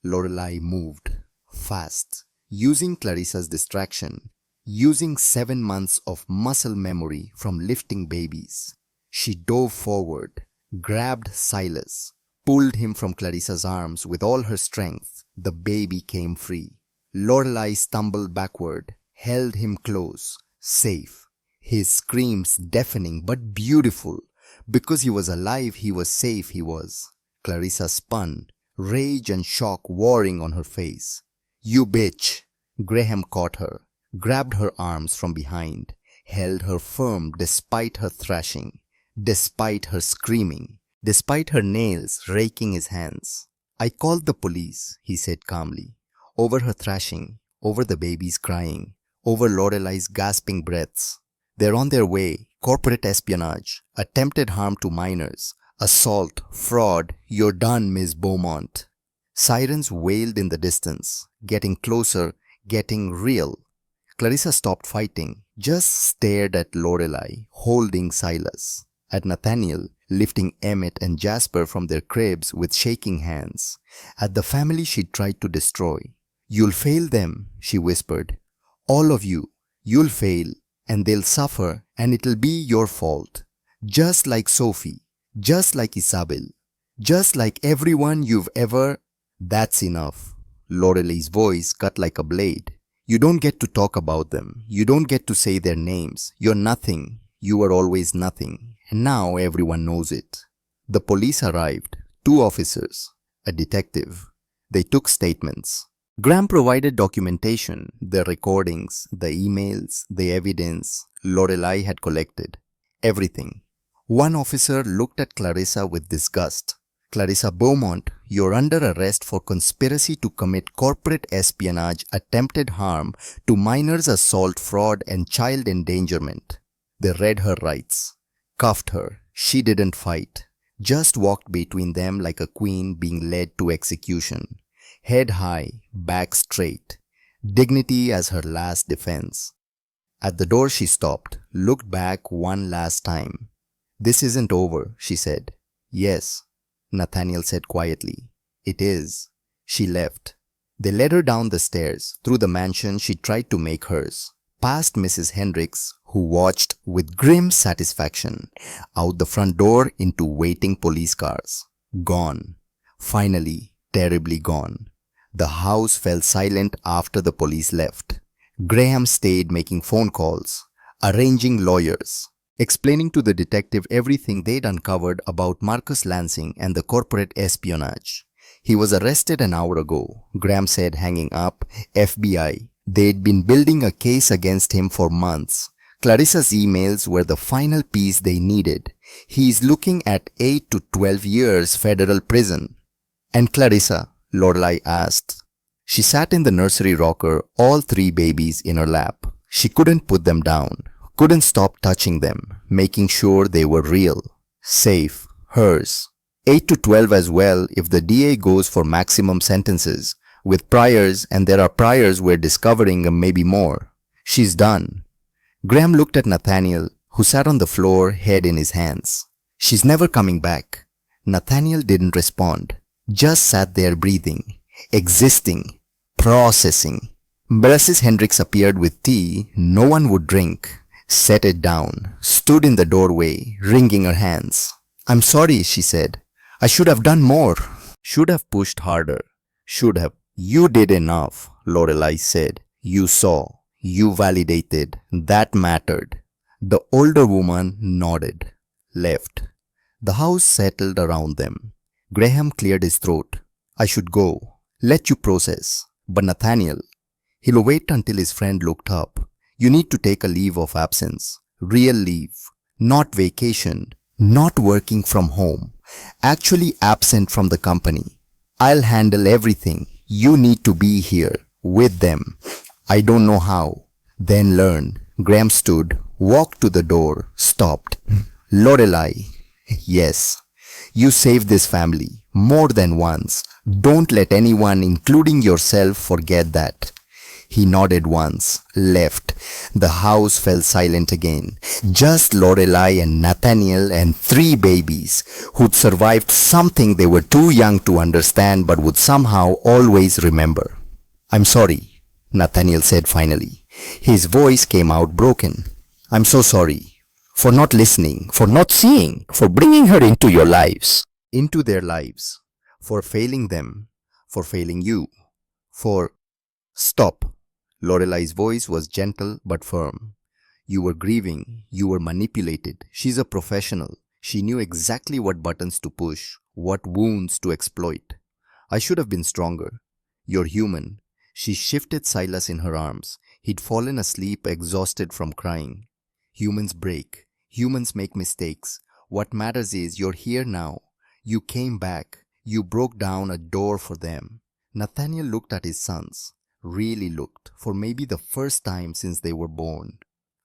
Lorelai moved. Fast. Using Clarissa's distraction. Using 7 months of muscle memory from lifting babies. She dove forward, grabbed Silas, pulled him from Clarissa's arms with all her strength. The baby came free. Lorelei stumbled backward, held him close, safe. His screams deafening but beautiful. Because he was alive, he was safe, he was. Clarissa spun, rage and shock warring on her face. "You bitch!" Graham caught her, grabbed her arms from behind, held her firm despite her thrashing, despite her screaming, despite her nails raking his hands. "I called the police," he said calmly. Over her thrashing, over the baby's crying, over Lorelei's gasping breaths. "They're on their way. Corporate espionage, attempted harm to minors, assault, fraud. You're done, Miss Beaumont." Sirens wailed in the distance, getting closer, getting real. Clarissa stopped fighting, just stared at Lorelei, holding Silas, at Nathaniel, lifting Emmett and Jasper from their cribs with shaking hands, at the family she tried to destroy. "You'll fail them," she whispered. "All of you. You'll fail, and they'll suffer, and it'll be your fault. Just like Sophie, just like Isabel, just like everyone you've ever—" "That's enough." Lorelei's voice cut like a blade. "You don't get to talk about them. You don't get to say their names. You're nothing. You were always nothing. And now everyone knows it." The police arrived. 2 officers, a detective. They took statements. Graham provided documentation, the recordings, the emails, the evidence Lorelei had collected. Everything. One officer looked at Clarissa with disgust. "Clarissa Beaumont, you're under arrest for conspiracy to commit corporate espionage, attempted harm to minors, assault, fraud, and child endangerment." They read her rights, cuffed her. She didn't fight, just walked between them like a queen being led to execution. Head high, back straight. Dignity as her last defense. At the door she stopped, looked back one last time. "This isn't over," she said. "Yes," Nathaniel said quietly. "It is." She left. They led her down the stairs, through the mansion she tried to make hers, past Mrs. Hendricks, who watched with grim satisfaction, out the front door into waiting police cars. Gone. Finally, terribly gone. The house fell silent after the police left. Graham stayed making phone calls, arranging lawyers, explaining to the detective everything they'd uncovered about Marcus Lansing and the corporate espionage. "He was arrested an hour ago," Graham said, hanging up. "FBI. They'd been building a case against him for months. Clarissa's emails were the final piece they needed. He's looking at 8 to 12 years federal prison." "And Clarissa?" Lorelei asked. She sat in the nursery rocker, all 3 babies in her lap. She couldn't put them down, couldn't stop touching them, making sure they were real, safe, hers. 8 to 12 as well if the DA goes for maximum sentences, with priors, and there are priors we're discovering, maybe more. She's done. Graham looked at Nathaniel, who sat on the floor, head in his hands. "She's never coming back." Nathaniel didn't respond, just sat there breathing, existing, processing. Mrs. Hendricks appeared with tea no one would drink, set it down, stood in the doorway, wringing her hands. "I'm sorry," she said. "I should have done more. Should have pushed harder. Should have." "You did enough," Lorelei said. "You saw. You validated. That mattered." The older woman nodded, left. The house settled around them. Graham cleared his throat. "I should go. Let you process. But Nathaniel—" "He'll wait until his friend looked up. You need to take a leave of absence. Real leave. Not vacation. Not working from home. Actually absent from the company. I'll handle everything. You need to be here. With them. I don't know how." "Then learn." Graham stood, walked to the door, stopped. "Lorelei." "Yes. You saved this family. More than once. Don't let anyone, including yourself, forget that." He nodded once, left. The house fell silent again. Just Lorelei and Nathaniel and 3 babies who'd survived something they were too young to understand but would somehow always remember. "I'm sorry," Nathaniel said finally. His voice came out broken. "I'm so sorry. For not listening, for not seeing, for bringing her into your lives." Into their lives. For failing them. For failing you. For— Stop. Lorelai's voice was gentle but firm. You were grieving. You were manipulated. She's a professional. She knew exactly what buttons to push, what wounds to exploit. I should have been stronger. You're human. She shifted Silas in her arms. He'd fallen asleep, exhausted from crying. Humans break. Humans make mistakes. What matters is you're here now. You came back. You broke down a door for them. Nathaniel looked at his sons. Really looked, for maybe the first time since they were born.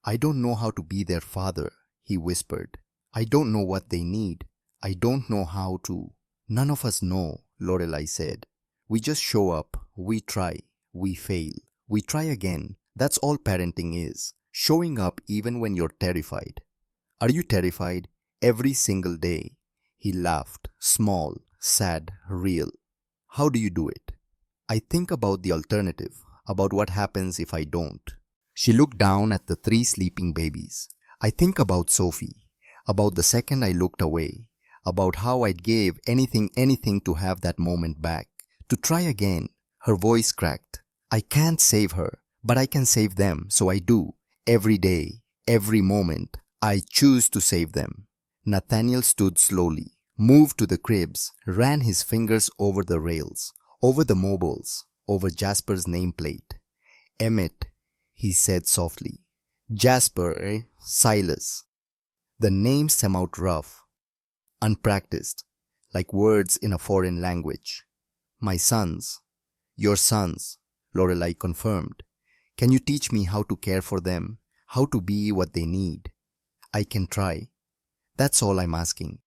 I don't know how to be their father, he whispered. I don't know what they need. I don't know how to. None of us know, Lorelai said. We just show up. We try. We fail. We try again. That's all parenting is. Showing up even when you're terrified. Are you terrified? Every single day. He laughed. Small, sad, real. How do you do it? I think about the alternative, about what happens if I don't. She looked down at the 3 sleeping babies. I think about Sophie, about the second I looked away, about how I'd give anything to have that moment back, to try again. Her voice cracked. I can't save her, but I can save them, so I do. Every day, every moment, I choose to save them. Nathaniel stood slowly, moved to the cribs, ran his fingers over the rails, over the mobiles, over Jasper's nameplate. Emmett, he said softly. Jasper, eh? Silas. The names came out rough, unpracticed, like words in a foreign language. My sons. Your sons, Lorelai confirmed. Can you teach me how to care for them, how to be what they need? I can try. That's all I'm asking.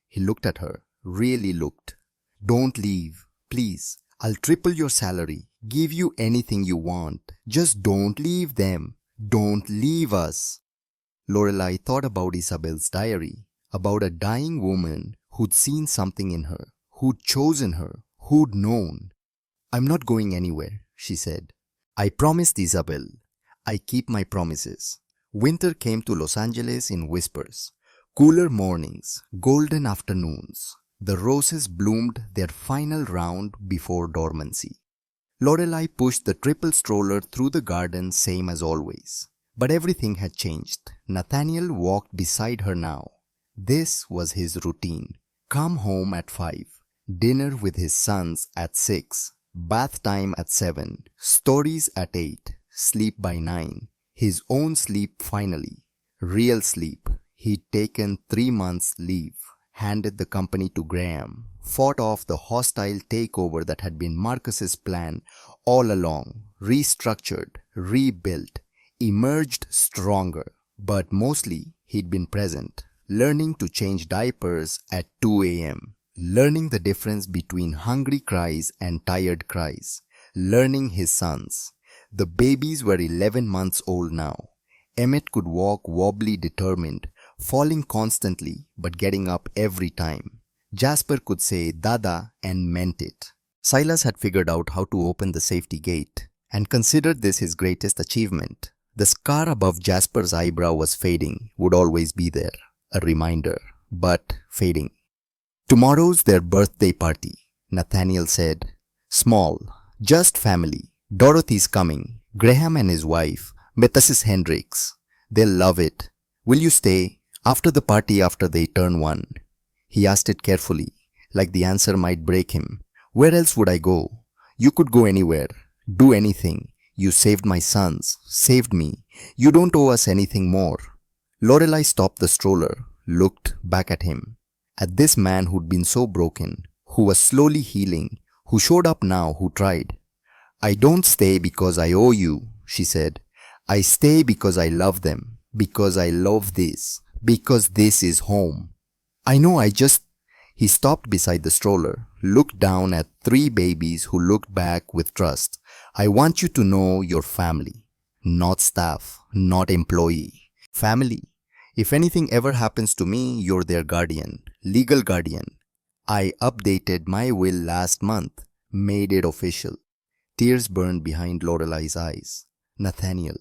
He looked at her, really looked. Don't leave, please. I'll triple your salary, give you anything you want. Just don't leave them. Don't leave us. Lorelai thought about Isabel's diary, about a dying woman who'd seen something in her, who'd chosen her, who'd known. I'm not going anywhere, she said. I promised Isabel. I keep my promises. Winter came to Los Angeles in whispers. Cooler mornings, golden afternoons. The roses bloomed their final round before dormancy. Lorelai pushed the triple stroller through the garden same as always. But everything had changed. Nathaniel walked beside her now. This was his routine. Come home at 5. Dinner with his sons at 6. Bath time at 7. Stories at 8. Sleep by 9. His own sleep finally. Real sleep. He'd taken 3 months leave. Handed the company to Graham, fought off the hostile takeover that had been Marcus's plan all along, restructured, rebuilt, emerged stronger. But mostly, he'd been present, learning to change diapers at 2 a.m., learning the difference between hungry cries and tired cries, learning his sons. The babies were 11 months old now. Emmett could walk wobbly, determined, falling constantly but getting up every time. Jasper could say Dada and meant it. Silas had figured out how to open the safety gate and considered this his greatest achievement. The scar above Jasper's eyebrow was fading, would always be there, a reminder, but fading. Tomorrow's their birthday party, Nathaniel said. Small, just family. Dorothy's coming, Graham and his wife, Mrs. Hendricks. They'll love it. Will you stay? After the party, after they turn 1. He asked it carefully, like the answer might break him. Where else would I go? You could go anywhere, do anything. You saved my sons, saved me. You don't owe us anything more. Lorelai stopped the stroller, looked back at him. At this man who'd been so broken, who was slowly healing, who showed up now, who tried. I don't stay because I owe you, she said. I stay because I love them, because I love this. Because this is home. I know He stopped beside the stroller, looked down at 3 babies who looked back with trust. I want you to know your family. Not staff, not employee. Family. If anything ever happens to me, you're their guardian, legal guardian. I updated my will last month, made it official. Tears burned behind Lorelai's eyes. Nathaniel.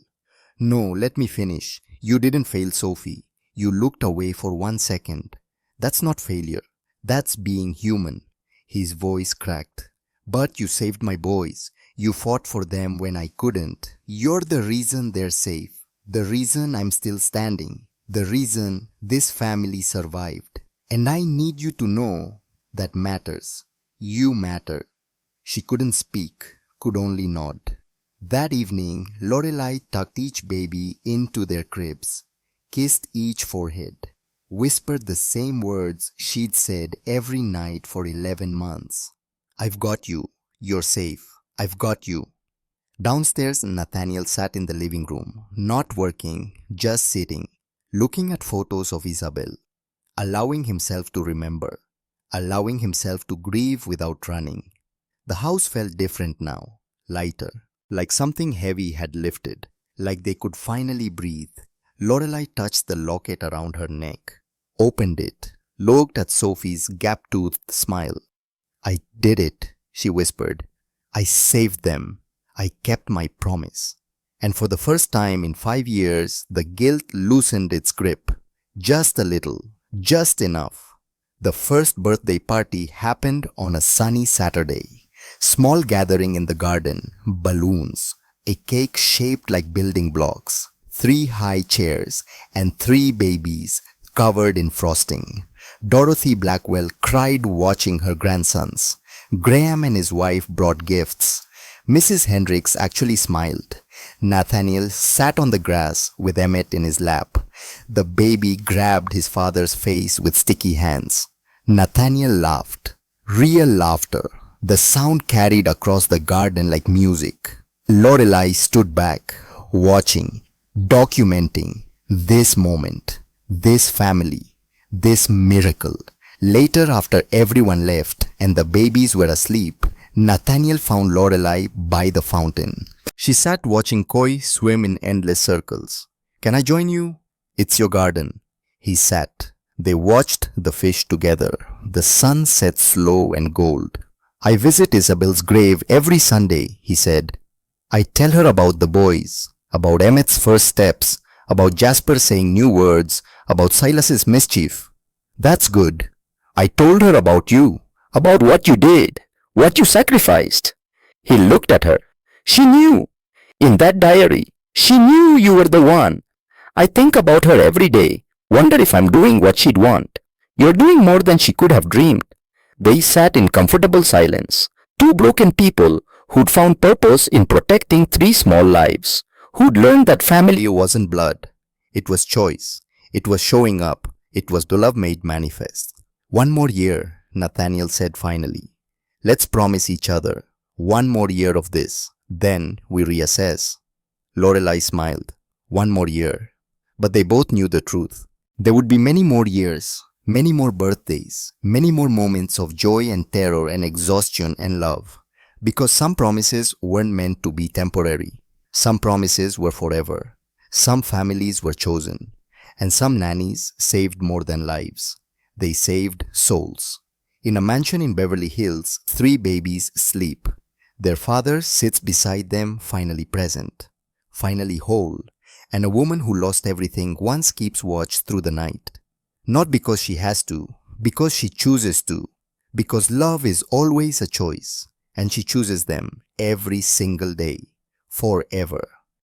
No, let me finish. You didn't fail Sophie. You looked away for 1 second. That's not failure. That's being human. His voice cracked. But you saved my boys. You fought for them when I couldn't. You're the reason they're safe. The reason I'm still standing. The reason this family survived. And I need you to know that matters. You matter. She couldn't speak, could only nod. That evening, Lorelai tucked each baby into their cribs, kissed each forehead, whispered the same words she'd said every night for 11 months. I've got you. You're safe. I've got you. Downstairs, Nathaniel sat in the living room, not working, just sitting, looking at photos of Isabel, allowing himself to remember, allowing himself to grieve without running. The house felt different now, lighter, like something heavy had lifted, like they could finally breathe. Lorelai touched the locket around her neck, opened it, looked at Sophie's gap-toothed smile. I did it, she whispered. I saved them. I kept my promise. And for the first time in 5 years, the guilt loosened its grip. Just a little, just enough. The first birthday party happened on a sunny Saturday. Small gathering in the garden, balloons, a cake shaped like building blocks, 3 high chairs, and 3 babies covered in frosting. Dorothy Blackwell cried watching her grandsons. Graham and his wife brought gifts. Mrs. Hendricks actually smiled. Nathaniel sat on the grass with Emmett in his lap. The baby grabbed his father's face with sticky hands. Nathaniel laughed. Real laughter. The sound carried across the garden like music. Lorelai stood back, watching, documenting this moment, this family, this miracle. Later, after everyone left and the babies were asleep, Nathaniel found Lorelai by the fountain. She sat watching koi swim in endless circles. Can I join you? It's your garden. He sat. They watched the fish together. The sun set slow and gold. I visit Isabel's grave every Sunday, he said. I tell her about the boys, about Emmett's first steps, about Jasper saying new words, about Silas's mischief. That's good. I told her about you, about what you did, what you sacrificed. He looked at her. She knew. In that diary, she knew you were the one. I think about her every day, wonder if I'm doing what she'd want. You're doing more than she could have dreamed. They sat in comfortable silence, 2 broken people who'd found purpose in protecting 3 small lives, who'd learned that family wasn't blood. It was choice. It was showing up. It was the love made manifest. 1 more year, Nathaniel said finally. Let's promise each other 1 more year of this. Then we reassess. Lorelai smiled. 1 more year. But they both knew the truth. There would be many more years, many more birthdays, many more moments of joy and terror and exhaustion and love. Because some promises weren't meant to be temporary. Some promises were forever. Some families were chosen. And some nannies saved more than lives. They saved souls. In a mansion in Beverly Hills, 3 babies sleep. Their father sits beside them, finally present, finally whole, and a woman who lost everything once keeps watch through the night. Not because she has to, because she chooses to, because love is always a choice, and she chooses them every single day, forever.